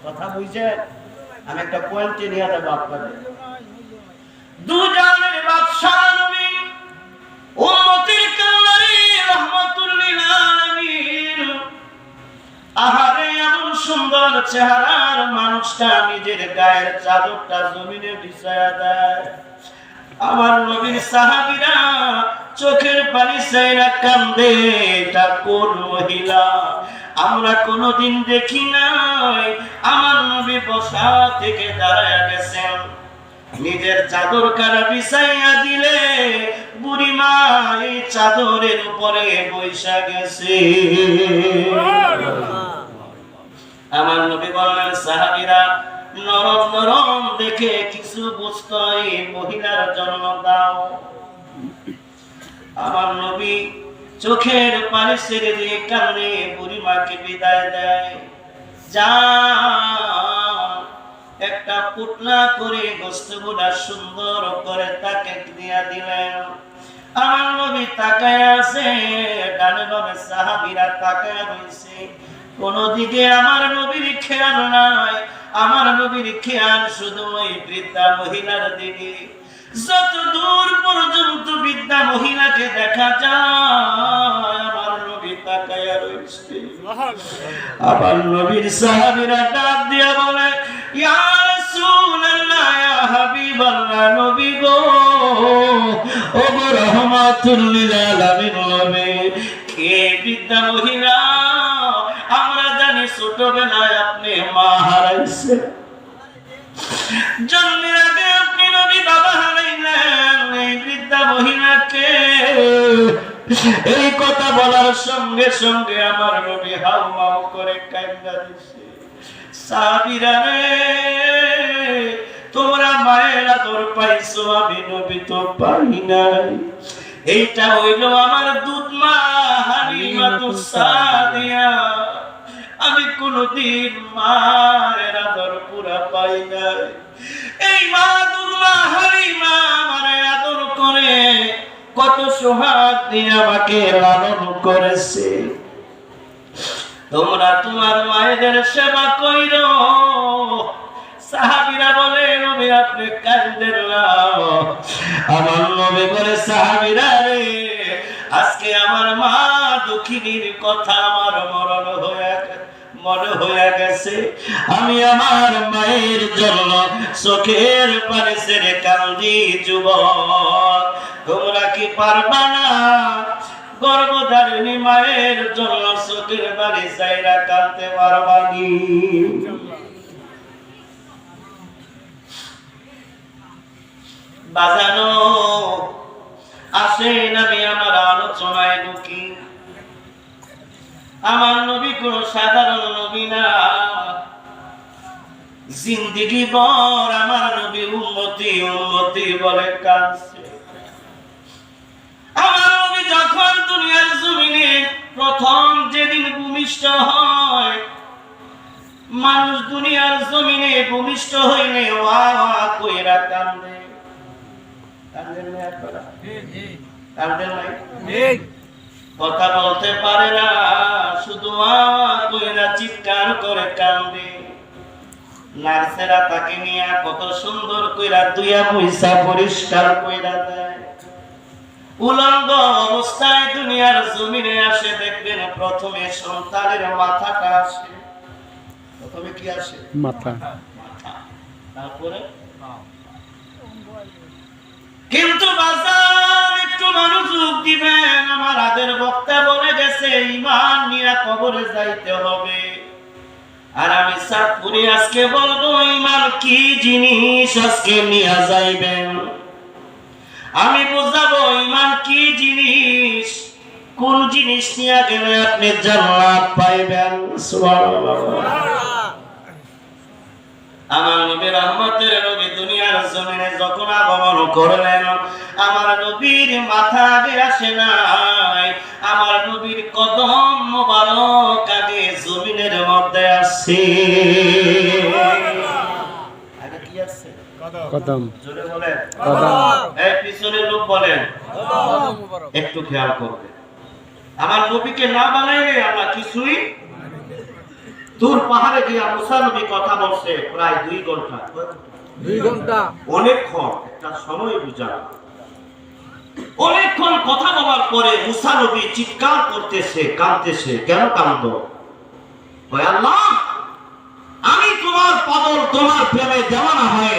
কথা বুঝছেন? আমি একটা পয়েন্টে নিয়ে যাবো আপনাদের। দুজানের বাদশা নবী উম্মতের কান্নারে রাহমাতুল লিল আলামিন। আহারে এমন সুন্দর চেহারার মানুষটা নিজের গায়ের চাদরটা জমিনে বিছায়া দেয়। আমার নবীর সাহাবীরা চোখের পানি ছাইরা কান্দে। এটা কোন মহিলা? আমরা কোনদিন দেখি নাই। আমার নবী বসা থেকে দাঁড়ায় গেছেন, নিজের চাদর কারা বিছাইয়া দিলে বুড়িমা এই চাদরের উপরে বৈশা গেছে। আমার নবী বললেন, সাহাবীরা নরম নরম দেখে কিছু বস্তু এই মহিলার জন্য দাও। আমার নবী চোখের পানি ছেড়ে দিয়ে কারণে বুড়িমাকে বিদায় দেয়। যা একটা পুটলা করে গোস্তগুলা সুন্দর করে তাকে দিয়া দিলেন। আমার নবী তাকায় আছে, ডানে বামে সাহাবীরা তাকায় রয়েছে। কোন দিকে আমার নবীর খেয়াল নাই। আমার নবীর খেয়াল শুধু ওই বৃদ্ধা মহিলার দিকে। যত দূর পর্যন্ত বৃদ্ধা মহিলাকে দেখা যায় আমার নবী তাকায় রয়েছে। আমার নবীর সাহাবীরা ডাক দিয়া বলে, ইয়া রাসূলুল্লাহ, ইয়া হাবিবাল্লাহ, নবী গো, ও রাহমাতুল লিল আলামিন নবী। কে বৃদ্ধা মহিলা? আমরা জানি ছোটবেলায় আপনি মা হারাইছে, জন্মের আগে আপনি নবী বাবা হারাইলেন। এই বৃদ্ধা মহিলাকে এই কথা বলার সঙ্গে সঙ্গে আমার নবী হাউমাউ করে কাঁদা দিছে। সাহাবীরা রে, তোমরা মায়ের আদর পাইছো, আমি নবী তো পাই নাই। এইটা হইল আমার দুধ মা হালিমাতুস সাদিয়া। আমি কোনদিন মায়ের আদর পুরা পাই নাই। এই মা দুধ মা হালিমা আমারে আদর করে কত সোহাগ দিয়ে আমাকে লালন করেছে। তোমরা তোমার মায়েদের সেবা কইরো। সাহাবীরা বলে, নবী আপনি কাঁদেন না। আমার নবী বলে, সাহাবীরা রে, আজকে আমার মা দুঃখিনীর কথা আমার মনে হয়ে গেছে। আমি আমার মায়ের জন্য চোখের পানি ছেড়ে কান্দি। যুবক, তোমরা কি পারবা না? গর্ভধারিণী মায়ের জন্য চোখের পানি ছাইরা কাঁদতে পারবানি? বাজানো আসেন আমি আমার আলোচনায় ঢুকি। আমার নবী কোন সাধারণ নবী না, জিন্দেগি ভর আমার নবী উম্মতি উম্মতি বলে কাঁদছে। আমার নবী যখন দুনিয়ার জমিনে প্রথম যেদিন ভূমিষ্ঠ হয়, মানুষ দুনিয়ার জমিনে ভূমিষ্ঠ হইলে ওয়া ওয়া কইরা কান্দে। কান্দেন না আপনারা? কান্দেন নাই? কথা বলতে পারে না, শুধু ওয়া ওয়া কইরা চিৎকার করে কান্দে। নার্সেরা তাকে নিয়ে কত সুন্দর কইরা দুইয়া পয়সা পরিষ্কার কইরা দেয়। উলঙ্গ অবস্থায় দুনিয়ার জমিনে আসে, দেখবেন প্রথমে সন্তানের মাথাটা আসে। প্রথমে কি আসে? মাথা। তারপরে কিন্তু বাজার একটু মনোযোগ দিবেন, আমার আগের বক্তা বলে গেছে ঈমান নিয়ে কবরে যাইতে হবে। আর আমি সাতপুরে আজকে বলবো ঈমান কি জিনিস আজকে নিয়ে যাইবেন। আমি বুঝাবো ঈমান কি জিনিস, কোন জিনিস নিয়ে গেলে আপনি জান্নাত পাইবেন। সুবহানাল্লাহ। আমার নবী রহমতের নবী দুনিয়ার জমিনে যখন আগমন করলেন, আমার নবীর মাথা আগে আসে নাই, আমার নবীর কদম মোবারক আগে জমিনের মধ্যে আসছে। আগে কি আসছে? কদম। জোরে বলেন কদম। এই পিছনের লোক বলেন একটু খেয়াল করবে। আমার নবীকে না বানাইলে আমরা কিছুই। দূর পাহাড়ে গিয়ে মুসা নবী কথা বলছে প্রায় 2 ঘন্টা। 2 ঘন্টা অনেকক্ষণ, একটা সময় বুঝা। অনেকক্ষণ কথা বলার পরে মুসা নবী চিৎকার করতেছে, কাঁদতেছে। কেন কাঁদো? ওই আল্লাহ, আমি তোমার পাগল, তোমার প্রেমে দেওয়ানা হয়ে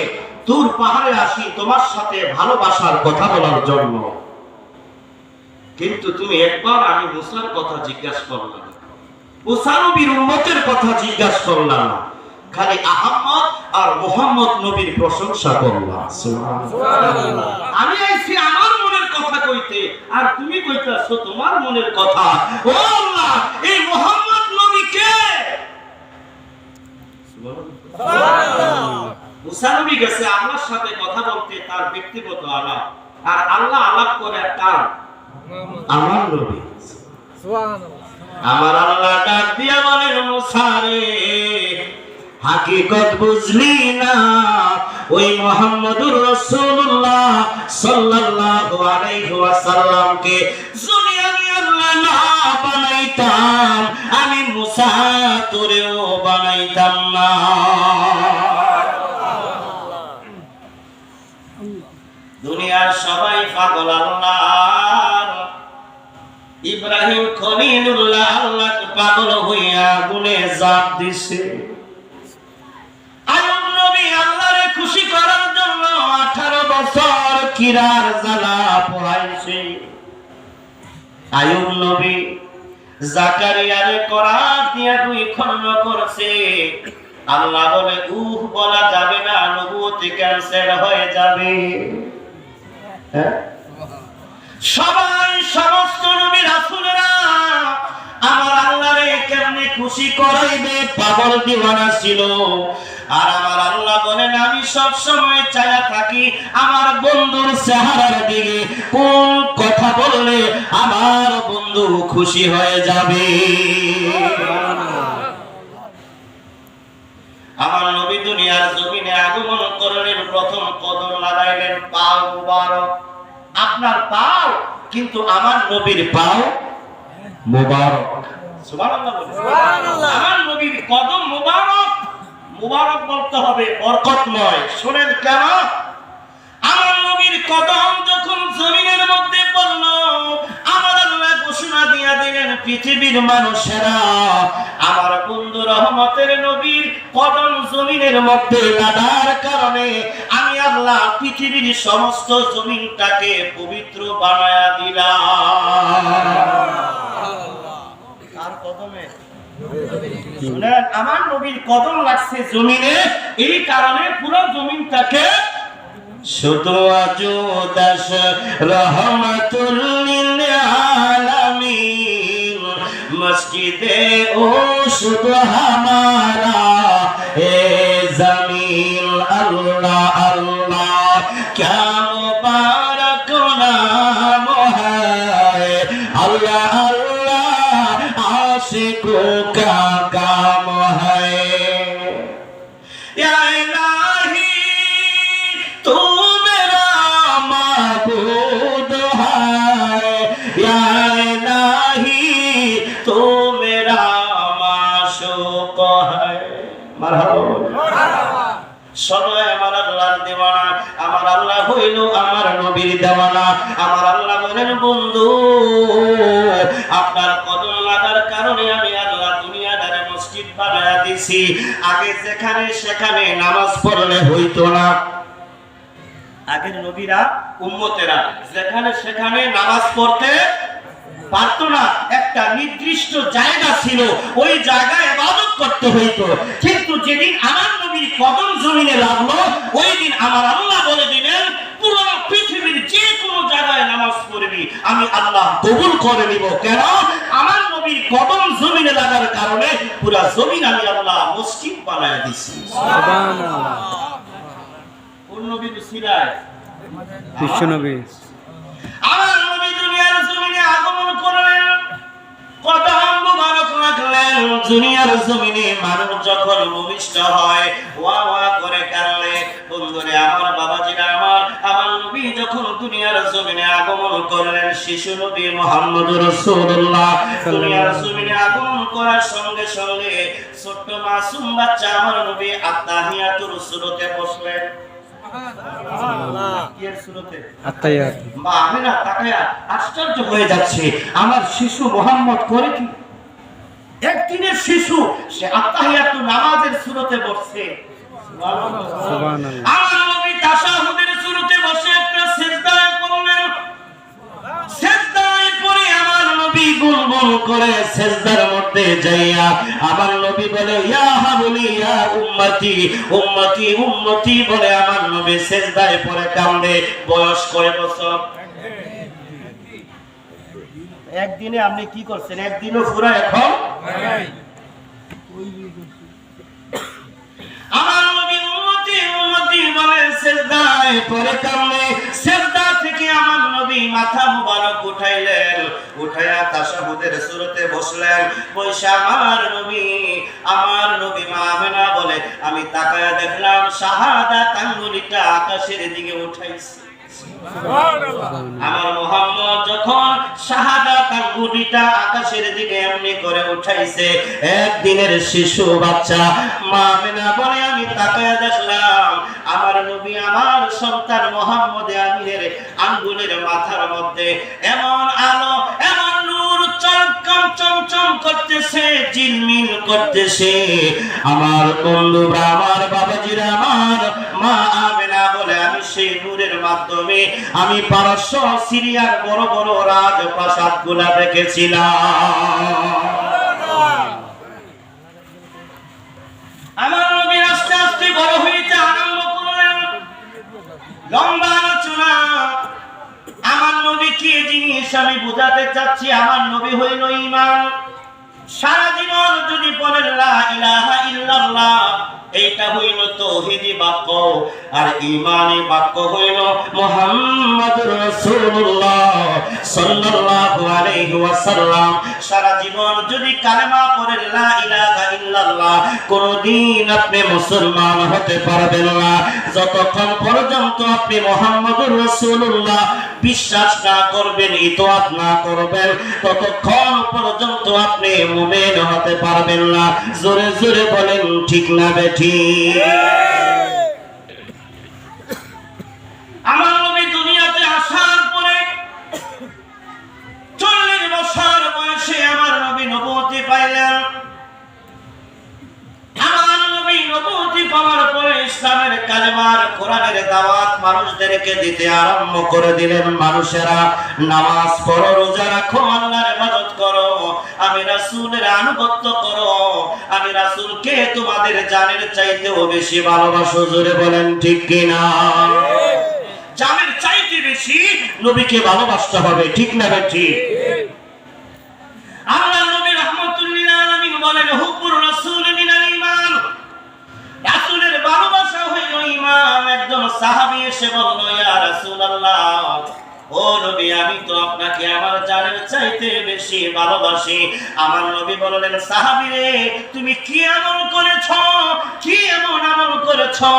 দূর পাহাড়ে আসি তোমার সাথে ভালোবাসার কথা বলার জন্য, কিন্তু তুমি একবার আমি মুসার কথা জিজ্ঞাসা করলাম, মুসা নবীর উম্মতের কথা জিজ্ঞাসা করলাম না, খালি আহমদ আর মুহাম্মদ নবীর প্রশংসা করলাম। সুবহানাল্লাহ। আমি আইছি আমার মনের কথা কইতে, আর তুমি কইতাছো তোমার মনের কথা। ও আল্লাহ, এই মুহাম্মদ নবী কে? সুবহানাল্লাহ। মুসা নবী গেছে আল্লাহর সাথে কথা বলতে, তার ব্যক্তিগত আলাপ, আর আল্লাহ আলাপ করে তার আমার নবী। সুবহানাল্লাহ। আমার আল্লাহ ডাক দিয়া বলেন, মুসা রে, হাকিকত বুঝলি না? ওই মুহাম্মদুর রাসূলুল্লাহ সাল্লাল্লাহু আলাইহি ওয়াসাল্লামকে যদি আমি আল্লাহ না বানাইতাম, আমি মুসা তোরেও বানাইতাম না। দুনিয়ার সবাই পাগল আল্লাহ। ইব্রাহিম খলিলুল্লাহ আল্লাহ পাগল হইয়া আগুনে জাপ দিছে। আইয়ুব নবী আল্লাহরে খুশি করার জন্য 18 বছর কিরার জ্বালা পোহাইছে। আইয়ুব নবী জাকারিয়ারে করাত দিয়া 2 খণ্ড করছে। আল্লাহ বলে বলা যাবে না, নবুয়তে ক্যান্সেল হয়ে যাবে। সবাই, সমস্ত নবী রাসূলেরা আমার আল্লাহরে কেমনে খুশি করাইবে পাগল দিওয়ানা ছিল। আর আমার আল্লাহ বলেন, আমি সব সময় চায়া থাকি আমার বন্ধুর চেহারার দিকে, কোন কথা বললে আমার বন্ধু খুশি হয়ে যাবে। আমার নবী দুনিয়ার জমিনে আগমন করলেন, প্রথম কদম লাগাইলেন পা মুবারক। আপনার পাও, কিন্তু আমার নবীর পাও মুবারক। সুবহানাল্লাহ বলেন। সুবহানাল্লাহ। আমার নবীর কদম মুবারক। মুবারক বলতে হবে, বরকতময়। শুনেন কেন? আমার নবীর কদম যখন জমিনের মধ্যে পড়ল, আমার আল্লাহ ঘোষণা দিয়া দিলেন, পৃথিবীর মানুষেরা আমার বন্ধু রহমতের নবীর কদম জমিনের মধ্যে লাগার কারণে আমি আল্লাহ পৃথিবীর সমস্ত জমিনটাকে পবিত্র বানায়া দিলাম। কার কদমে? শুনেন, আমার নবীর কদম লাগছে জমিনে, এই কারণে পুরো জমিনটাকে শুধু আজুদাস রহমাতুল লিল আলামিন মসজিদে ও শুধু হামারা এ জমিন আল্লাহ আল্লাহ क्या मुबारक नाम है अल्लाह अल्लाह आशिकों का काम है या इलाही तू मेरा माबूद है या इलाही तू मेरा माशूक है मरहबा সবাই আমার আল্লাহর দেওয়ানা আমার আল্লাহ হইল আমার নবীর দেওয়ানা আমার আল্লাহ বলেন বন্ধু আপনার কদম লাগার কারণে আমি আল্লাহ দুনিয়াদারে মসজিদ বানায়া দিছি আগে যেখানে সেখানে নামাজ পড়লে হইতো না আগের নবীরা উম্মতেরা যেখানে সেখানে নামাজ পড়তে পারতো না একটা নির্দিষ্ট জায়গা ছিল ওই জায়গায় ইবাদত করতে হইতো কিন্তু যেদিন আমার নবীর কদম জমিনে লাগলো ওই দিন আমার আল্লাহ বলে দিলেন পুরো পৃথিবীর যে কোনো জায়গায় নামাজ পড়বি আমি আল্লাহ কবুল করে নিব কেন আমার নবীর কদম জমিনে লাগার কারণে পুরো জমিন আমি আল্লাহ মসজিদ বানায় দিছি সুবহানাল্লাহ কোন নবীর সিরায় বিশ্ব নবী আমার নবী দুনিয়ার জমিনে আগমন করলেন কদম মুবারক রাখলেন দুনিয়ার জমিনে মানুষ যখন ভূমিষ্ঠ হয় ওয়া ওয়া করে কাঁদলে বন্ধুরে আমার বাবাজিরা আমার নবী যখন দুনিয়ার জমিনে আগমন করলেন শিশু নবী মুহাম্মদুর রাসূলুল্লাহ দুনিয়ার জমিনে আগমন করার সঙ্গে সঙ্গে ছোট্ট মাসুম বাচ্চা আমার নবী আত্তাহিয়াতুর সূরতে বসলেন আত্তাহিয়াত মা আমিনা তাকায়া আশ্চর্য হয়ে যাচ্ছে আমার শিশু মুহাম্মদ করে কি একদিনের শিশু সে আত্তাহিয়াতু নামাজের সূরতে বসছে সুবহানাল্লাহ আমার নবী তাশাহুদের সূরতে বসে একটা সিজদায় পড়লেন সিজদায় পড়ে আমার নবী গুনগুন করে সিজদার মধ্যে যাইয়া আমার নবী বলে ইয়া হাবলি ইয়া উম্মতি উম্মতি উম্মতি বলে আমার নবী সিজদায় পড়ে কাঁদে বয়স কয় বছর একদিনে আপনি কি করছেন একদিনও পুরো এখন আমার নবী উম্মতি উম্মতি বলে সিজদায় পড়ে কাঁদে সিজদা থেকে আমার নবী মাথা মুবারক উঠাইলেন উঠায়া তাশাহুদের সূরতে বসলেন বৈশা আমার নবী মা আমেনা বলে আমি তাকায়া দেখলাম শাহাদাত আঙ্গুলিটা আকাশের দিকে উঠাইছে আমার মুহাম্মদ যখন শাহাদাত আঙ্গুলিটা আকাশের দিকে এমনি করে উঠাইছে একদিনের শিশু বাচ্চা মা আমেনা বলে আমি তাকায়া দেখলাম আমার নবী আমার সন্তান মুহাম্মদ আমিনের আঙ্গুলের মাথার মধ্যে এমন আলো এমন নূর চমচম চমচম করতেছে ঝিলমিল করতেছে আমার বন্ধুরা আমার বাবাজিরা আমার মা আমেনা বলে আমি সেই নূরের মাধ্যমে আমি পারস্য সিরিয়ার বড় বড় রাজপ্রাসাদগুলা দেখেছিলাম আমার নবী আস্তে আস্তে বড় হইতে আরম্ভ করলেন লম্বা আলোচনা আমার নবী কি জিনিস আমি বোঝাতে চাচ্ছি আমার নবী হইল ঈমান সারা জীবন যদি বলেন লা ইলাহা ইল্লাল্লাহ এইটা হইল তাওহীদি বাক্য আর ঈমানি বাক্য হইল মুহাম্মাদুর রাসূলুল্লাহ সাল্লাল্লাহু আলাইহি ওয়াসাল্লাম সারা জীবন যদি কালেমা পড়েন লা ইলাহা ইল্লাল্লাহ কোনদিন আপনি মুসলমান হতে পারবেন না যতক্ষণ পর্যন্ত আপনি মুহাম্মাদুর রাসূলুল্লাহ বিশ্বাস না করবেন ইতাআত না করবেন ততক্ষণ পর্যন্ত আপনি মুমিন হতে পারবেন না জোরে জোরে বলেন ঠিক না বেঠিক আমার নবী দুনিয়াতে আসার পরে 40 বছর বয়সে আমার নবী নবুয়তি পাইলেন আমার নবী নবুয়তি পাওয়ার পরে ইসলামের কালেমার কোরআনের দাওয়াত মানুষদেরকে দিতে আরম্ভ করে দিলেন মানুষেরা নামাজ পড়ো রোজা রাখো আল্লাহর ইবাদত করো আমি রাসূলের আনুগত্য করো আমি রাসূলকে তোমাদের জানের চাইতেও বেশি ভালোবাসো জোরে বলেন ঠিক কি না জানের চাইতে বেশি নবীকে ভালোবাসতে হবে, ঠিক না ঠিক? আল্লাহ নবী রাহমাতুল লিল আলামিন বলেন হুব্বুর রাসূল মিনাল ঈমান, রাসূলের ভালোবাসা হইল ঈমান। একজন সাহাবী এসে বলল, ইয়া রাসূলুল্লাহ, ও নবী, আমি তো আপনাকে আমার জানের চাইতে বেশি ভালোবাসি। আমার নবী বললেন, সাহাবী রে, তুমি কি আমল করেছো, কি এমন আমল করেছো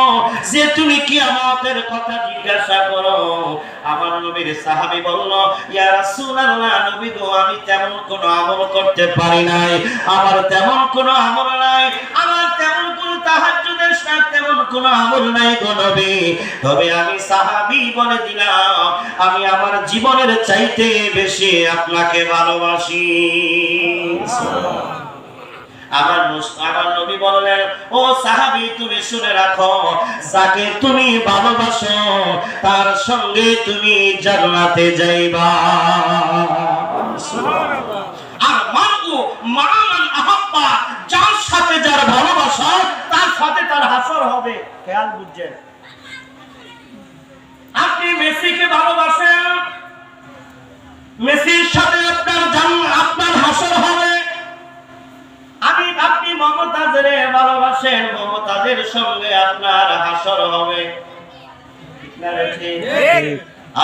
যে তুমি কিয়ামতের কথা জিজ্ঞাসা করো? আমার নবীর সাহাবী বলল, ইয়া রাসূলুল্লাহ, নবী গো, আমি তেমন কোনো আমল করতে পারি নাই, আমার তেমন কোনো আমল নাই, আমার তেমন কোনো তাহাজ্জুদের সাথে তেমন কোনো আমল নাই গো নবী। তবে আমি সাহাবী বলে দিলাম, আমি আমার জীবনের চাইতে বেশি আপনাকে ভালোবাসি। আমার নবী বললেন, ও সাহাবী, তুমি শুনে রাখো, যাকে তুমি ভালোবাসো তার সঙ্গে তুমি জান্নাতে যাইবা। আর মারু মান আহাব্বা, যার সাথে যার ভালোবাসা তার সাথে তার হাসর হবে। খেয়াল বুঝছেন? আপনি মেসিকে ভালোবাসেন, মেসির সাথে আপনার হাসর হবে। আপনি মমতাজের ভালোবাসেন, মমতাজের সঙ্গে আপনার হাসর হবে।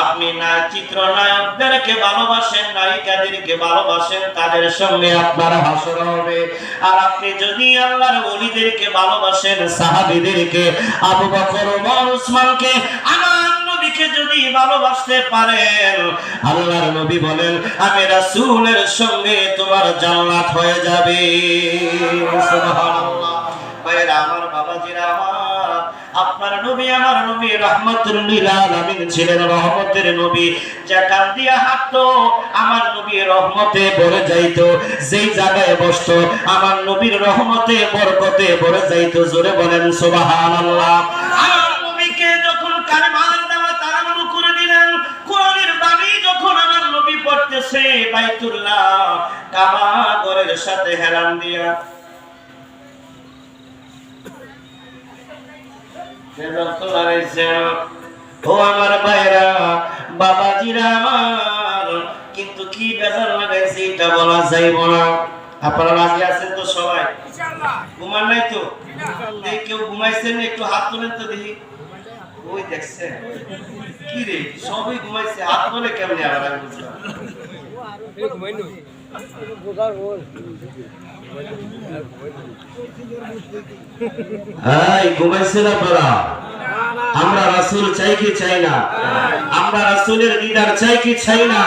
আপনি চিত্রনায়কদেরকে ভালোবাসেন, নায়িকাদেরকে ভালোবাসেন, তাদের সঙ্গে আপনার হাসর হবে। আর আপনি যদি আল্লাহর ওলিদেরকে ভালোবাসেন, সাহাবীদেরকে, আবু বকর, ওমর, উসমানকে, আমার নবীকে যদি ভালোবাসতে পারেন, আল্লাহর নবী বলেন, আমি রাসূলের সঙ্গে তোমার জান্নাত হয়ে যাবে। সুবহানাল্লাহ। ভাইরা আমার, বাবাজিরা আমার, আপনার নবী, আমার নবী রাহমাতুল লিল আলামিন ছিলেন, রহমতের নবী। যেখান দিয়া হাঁটতো আমার নবী রহমতে ভরে যাইতো, যেই জায়গায় বসতো আমার নবীর রহমতে বরকতে ভরে যাইতো। জোরে বলেন সুবহানাল্লাহ। আমার নবীকে যখন কালেমার দাওয়াত আরম্ভ করে দিলেন, কোরআনের বাণী যখন আমার নবী পড়তেছে, বাইতুল্লাহ কাবা ঘরের সাথে হেলান দিয়া ও আমার ভাইরা, বাবাজিরা আমার, কিন্তু কি বেজার লাগাইছে এটা বলা যাইব না। আপনারা রাজি আছেন তো সবাই? ঘুমান নাই তো? কেউ ঘুমাইছেন? একটু হাত তোলেন তো দেখি। ওই দেখছেন কি রে, সবই ঘুমাইছে, হাত তোলে কেমনে? আবার আমি বুঝলাম ঘুমাইছেন আপনারা। আমরা রাসূল চাই কি চাই না? আমরা রাসূলের দিদার চাই কি চাই না?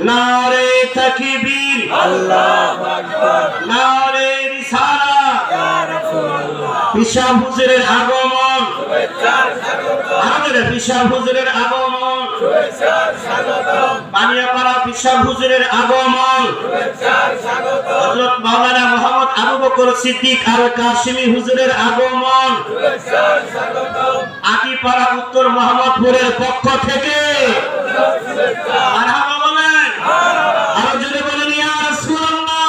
নারে তাকবীর, আল্লাহু আকবার, নারে রিসালাত, ইয়া রাসূলুল্লাহ। পিশাব হুজুরের আগমন, শুভেচ্ছা স্বাগতম। আমাদের পিশাব হুজুরের আগমন, শুভেচ্ছা স্বাগতম। বানিয়াপাড়া পিশাব হুজুরের আগমন, শুভেচ্ছা স্বাগতম। হযরত মাওলানা মুহাম্মদ আবু বকর সিদ্দিক আল কাশিমি হুজুরের আগমন, শুভেচ্ছা স্বাগতম। আকিপাড়া উত্তর মোহাম্মদপুরের পক্ষ থেকে শুভেচ্ছা। মারহাবা বলেন, আরো জোরে বলেন, ইয়া রাসূলুল্লাহ।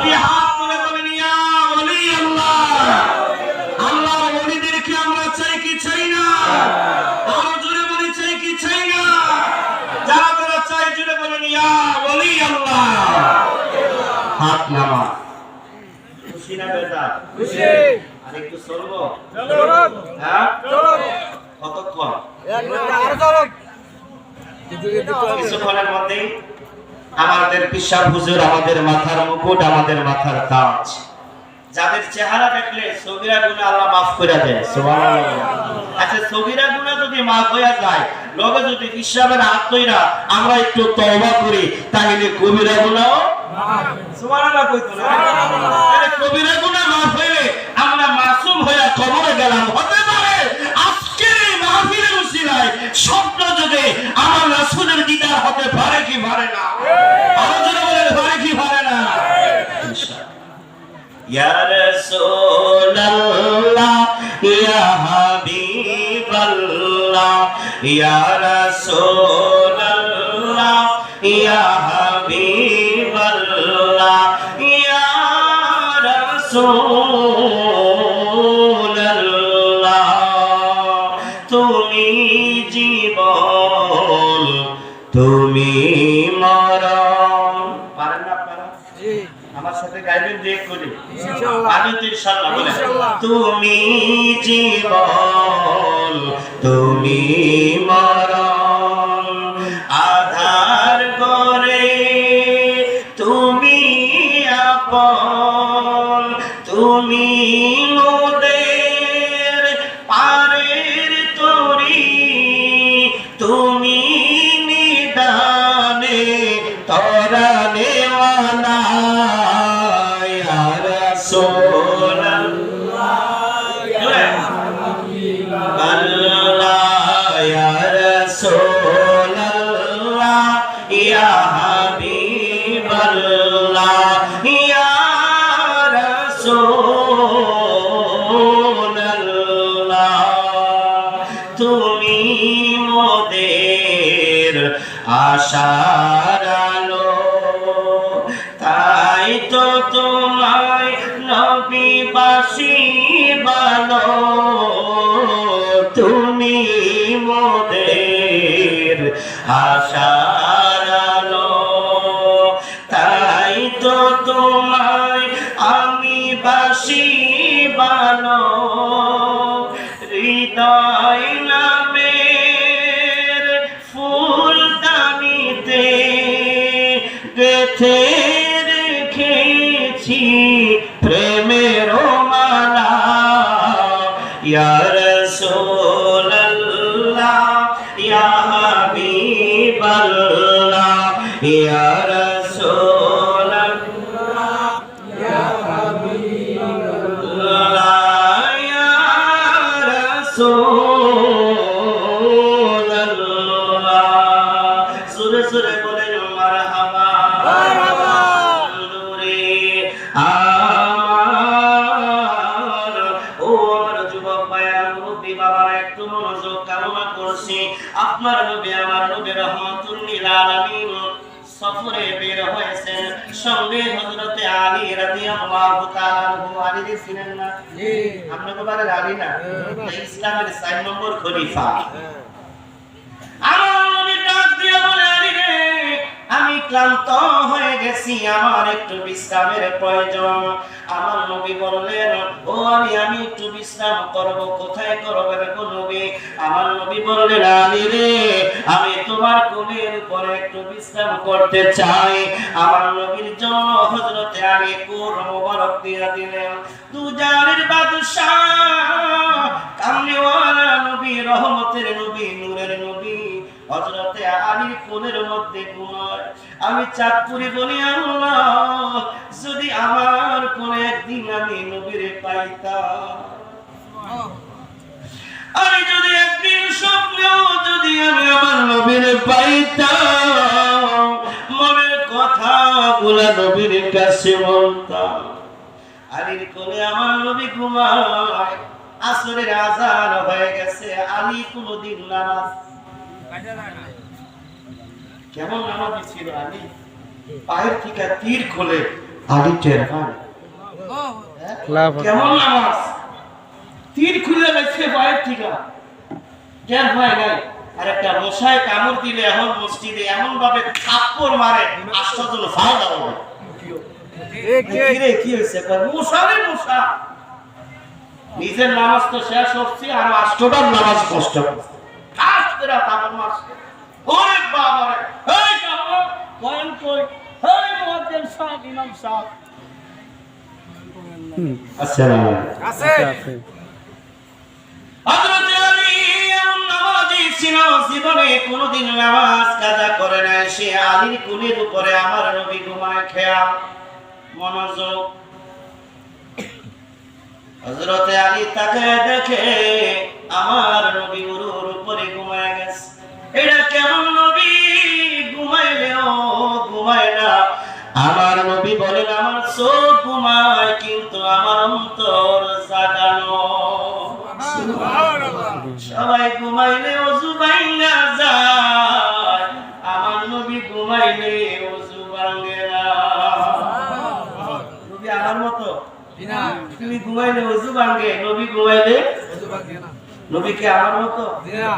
কি হাত তুলে বলেন, ইয়া ওলি আল্লাহ। আল্লাহর ওলিদেরকে আমরা চাই কি চাই না? আরো জোরে বলি, চাই কি চাই না? যারা যারা চাই জোরে বলেন, ইয়া ওলি আল্লাহ। হাত নামা। খুশি না বেটা? খুশি। আর একটু চলবো? চলো। হ্যাঁ চলো। কতক্ষণ? এক ঘন্টা আর চলো। কিছুক্ষণের মধ্যেই আমাদের পিশাব হুজুর, আমাদের মাথার মুকুট, আমাদের মাথার তাজ, যাদের চেহারা দেখলে সগীরা গুনাহ আল্লাহ মাফ করে দেয়। সুবহানাল্লাহ। আচ্ছা, সগীরা গুনাহ যদি মাফ হয়ে যায়, লগে যদি পিশাবের হাত ধইরা আমরা একটু তওবা করি, তাহলে কবিরা গুনাহ মাফ। সুবহানাল্লাহ কইতো না? আরে কবিরা গুনাহ মাফ হইলে আমরা মাসুম হয়ে কবরে গেলাম। হতে পারে আজকের এই মাহফিলের উসিলায় স্বপ্ন যুগে আমার রাসূলের দিদার হতে পারে কি পারে না? আরো জোরে বলেন, পারে কি পারে না? ইনশাআল্লাহ। ইয়া রাসূলুল্লাহ, ইয়া হাবিবাল্লাহ, ইয়া রাসূলুল্লাহ, ইয়া হাবিবাল্লাহ, ইয়া রাসূলুল্লাহ। তুমি আপনি গাইবেন যে করে ইনশাআল্লাহ। আমি তো ইনশাআল্লাহ বলে ইনশাআল্লাহ। তুমি জীবন তুমি মরণ আধার করে তুমি আপন তুমি মোদের পারের তরি তুমি নিদানে তরানে ওয়ালা ইয়া রাসূলুল্লাহ আল্লাহ ইয়া রাসূলুল্লাহ ইয়া হাবিবাল্লাহ ইয়া রাসূলুল্লাহ তুমি মোদের আশার আলো তাই তো তোমায় নবীবাসী বলো তুমি মোদের আশার আলো তাই তো তোমায় আমি বাসি বলো হৃদয় নামের ফুল দানিতে গেথে রেখেছি প্রেমের মালা ইয়া রাসূলুল্লাহ ইয়া হাবিবাল্লাহ ইয়া রাসূলুল্লাহ ইয়া হাবিবাল্লাহ ইয়া রাসূলুল্লাহ সুরে সুরে বলেন মারহাবা মারহাবা নূরে আমার ও আমার যুবক ভাইরা মুরব্বি বাবারা একটু মনোযোগ কামনা করছি আপনার নবী আমার নবী রহমাতুল লিল আলামিন সফরে বের হয়েছেন সঙ্গে হযরতে আলী রাদিয়াল্লাহু তাআলা আনহু আলী ছিলেন না জি আপনাদের বাড়ির আলী না ইসলামের 4 নম্বর খলিফা আমার নবী ডাক দিয়ে বলে আলী রে আমি ক্লান্ত হয়ে গেছি আমার একটু বিশ্রামের প্রয়োজন আমার নবী বললেন ও আমি একটু বিশ্রাম করব কোথায় করবেন গো নবী আমার নবী বললেন আলী রে আমি তোমার কোলের উপরে একটু বিশ্রাম করতে চাই আমার নবীর জন্য হযরত আলী কোল মোবারক দিয়ে দিলেন দুজানের বাদশাহ কামলিওয়ালা নবী রহমতের নবী নূরের নবী হযরতে আলীর কোলের মধ্যে ঘুমায় আমি চাঁদপুরি বলি আল্লাহ যদি আমার কোলে একদিন আমি নবীরে পাইতাম আমি যদি একদিন স্বপ্নেও যদি আমি আমার নবীরে পাইতাম মনের কথাগুলা নবীর কাছে বলতাম আলীর কোলে আমার নবী ঘুমায় আসরের আযান হয়ে গেছে আলী কোনদিন নামাজ কেমন নামাজি ছিল আলী পায়ের থেকে তীর খোলে আলী টের পায় কেমন নামাজ তীর খুলে গেছে পায়ের থেকে টের পায় নাই আর একটা মশায় কামড় দিলে এখন মসজিদে এমন ভাবে থাপ্পড় মারে আশ্চর্য ফাও দাঁড়াবে কি হয়েছে মশারে মশা নিজের নামাজ তো শেষ হচ্ছে আর আষ্টটার নামাজ কষ্ট কাজরা তারপর মাসে ওরে বাবা রে এই কামড় কোন কই এই মুয়াজ্জিন সাহেব ইমাম সাহেব আসসালামু আলাইকুম আছে আছে হযরত আলী এমন নামাজি ছিল জীবনে কোনোদিন নামাজ কাজা করে নাই সে আলীর কোলের উপরে আমার নবী ঘুমায় খেয়াল মনোযোগ হযরত আলী তাকে দেখে আমার নবী উরুর উপরে ঘুমায় গেছে এটা কেমন নবী ঘুমাইলেও ঘুমায় না আমার নবী বলেন আমার চোখ ঘুমায় কিন্তু আমার অন্তর জাগানো সবাই ঘুমাইলে ওযু ভাঙা যায় আমার নবী ঘুমাইলে ওযু ভাঙে না নবী আমার মতো না তুমি ঘুমাইলে ওযু ভাঙে নবী ঘুমাইলে ওযু ভাঙে না নবী কি আমার মতো না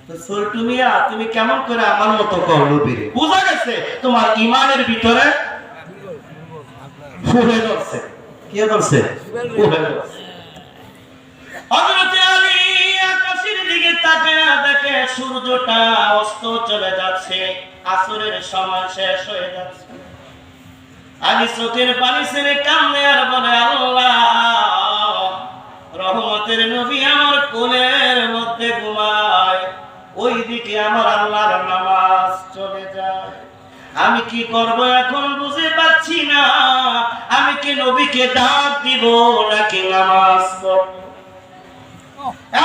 তো সুলটুমিয়া তুমি কেমন করে আমার মতো কও নবী বোঝা গেছে তোমার ঈমানের ভিতরে ফুলে ধরছে। কে ধরছে? ফুলে ধরছে। হযরত আলী আকাশের দিকে তাকিয়ে দেখে সূর্যটা অস্ত চলে যাচ্ছে, আসরের সময় শেষ হয়ে যাচ্ছে। আলী চোখের পানি ছেড়ে কান্নে আর বলে, আল্লাহ, রহমতের নবী আমার কোলের মধ্যে ঘুমায়, ওইদিকে আমার আল্লাহর নামাজ চলে যায়। আমি কি করব এখন বুঝে পাচ্ছি না। আমি কি নবীকে ডাক দিব নাকি নামাজ পড়ব?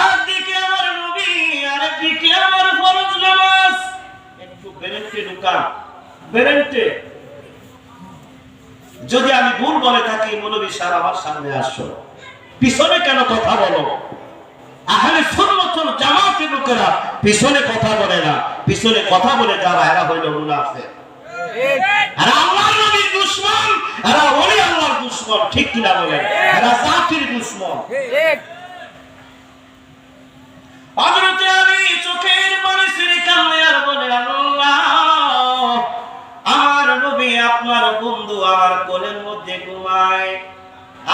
একদিকে আমার নবী, আরেকদিকে আমার ফরজ নামাজ। একটু বেরেন্টে ঢুকান, বেরেন্টে। যদি আমি ভুল বলে থাকি, মৌলভী সাহেব আমার সামনে আসো। পিছনে কেন কথা বলো? আহলে সুন্নাত ওয়াল জামাতের লোকেরা পিছনে কথা বলে না। পিছনে কথা বলে যারা, এরা হইল মুনাফিক। এরা আল্লাহর নবীর দুশমন, এরা ওলি আল্লাহর দুশমন। ঠিক কিনা বলেন? এরা জাতির দুশমন। হযরত আলী চোখের পানি ছেড়ে কান্নে আর বলে, আল্লাহ, আমার নবী আপনার বন্ধু আমার কোলের মধ্যে ঘুমায়,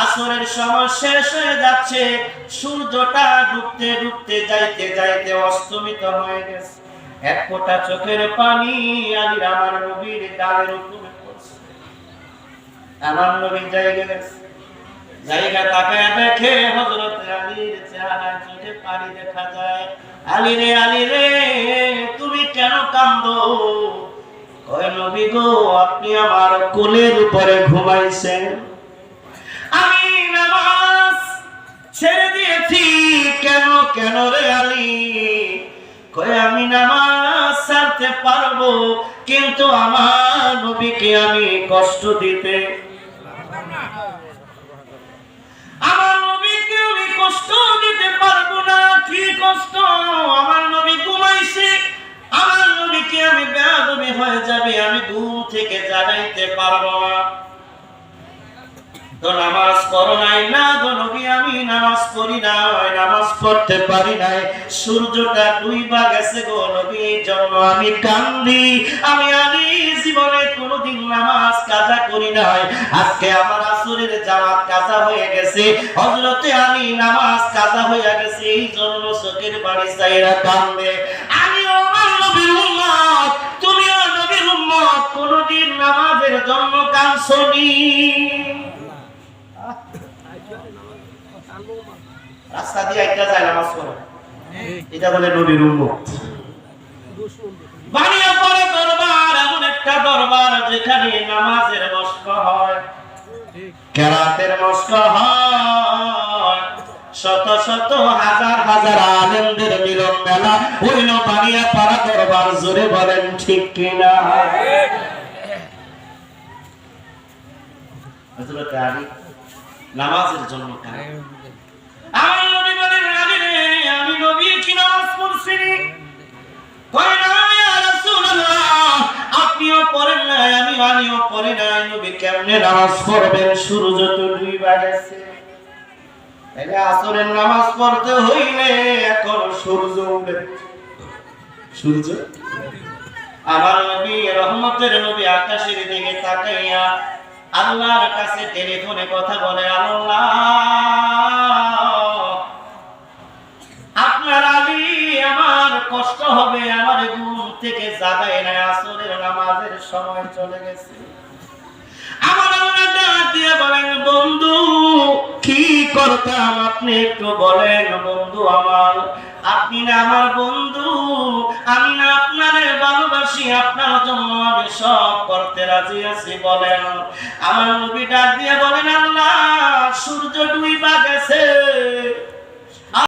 আসরের সময় শেষ হয়ে যাচ্ছে, সূর্যটা ডুবতে ডুবতে যাইতে যাইতে অস্তমিত হয়ে গেছে। এক ফোঁটা চোখের পানি আলীর আমার নবীর গালের উপরে পড়ছে। আমার নবী জায়গা গেছে, জায়গা তাকায় দেখে হযরত আলীর চেহারায় চোখে পানি দেখা যায়। আলী রে, আলী রে, তুমি কেন কাঁদো? কয়, নবী গো, আপনি আমার কোলের উপরে ঘুমাইছেন, আমি নামাজ ছেড়ে দিয়েছি। কেন কেন রে আলী? কয়, আমি নামাজ ছাড়তে পারবো, কিন্তু আমার নবীকে আমি কষ্ট দিতে, আমার নবীকে আমি কষ্ট দিতে পারবো না। কি কষ্ট? আমার নবী ঘুমাইছে, আমার নবীকে আমি বেয়াদবি হয়ে যাবে, আমি ঘুম থেকে জাগাইতে পারবো না। তো নামাজ পড়ো নাই? না গো নবী, আমি নামাজ পড়ি নাই, নামাজ পড়তে পারি নাই। সূর্যটা ডুইবা গেছে গো নবী, এই জন্য আমি কান্দি। আমি আলী জীবনে কোনোদিন নামাজ কাজা করি নাই, আজকে আমার আসরের জামাত কাজা হয়ে গেছে, হযরতে আলী নামাজ কাজা হয়ে গেছে, এই জন্য চোখের পানি ছাইরা কান্দে। আমিও আমার নবীর উম্মত, তুমিও নবীর উম্মত, কোনোদিন নামাজের জন্য কাঁদছনি? রাস্তা দিয়ে একটা যায় নামাজ পড়ে, এটা বলে নবীর উম্মত। বানিয়া পড়ে দরবার, এমন একটা দরবার যেখানে নামাজের মশক হয়, কেরাতের মশক হয়, শত শত হাজার হাজার আলেমদের মিলন মেলা হইল বানিয়া পাড়া দরবার। জোরে বলেন ঠিক কিনা? হযরত আলী নামাজের জন্য আমার নবী বলেন, আলী রে, আমি নবী কি নামাজ পড়ছি? কয় না ইয়া রাসূলুল্লাহ, আপনিও পড়েন নাই, আমিও পড়ি নাই। নবী কেমনে নামাজ পড়বেন? সূর্য তো ডুইবা গেছে। তাইলে আসরের নামাজ পড়তে হইলে এখন সূর্য উঠে। সূর্য, আমার নবী রহমতের নবী আকাশের দিকে তাকাইয়া আল্লাহর কাছে টেলিফোনে কথা বলে, আল্লাহ, আপনার আলী আমার কষ্ট হবে, আমার ঘুম থেকে জাগায় না, আসরের নামাজের সময় চলে গেছে। আমার আল্লাহ ডাক দিয়ে বলেন, বন্ধু কি করতাম আপনি একটু বলেন? বন্ধু আমার, আপনি না আমার বন্ধু, আমি না আপনারে ভালোবাসি, আপনার জন্য আমি সব করতে রাজি আছি, বলেন। আমার নবী ডাক দিয়ে বলেন, আল্লাহ, সূর্য ডুইবা গেছে,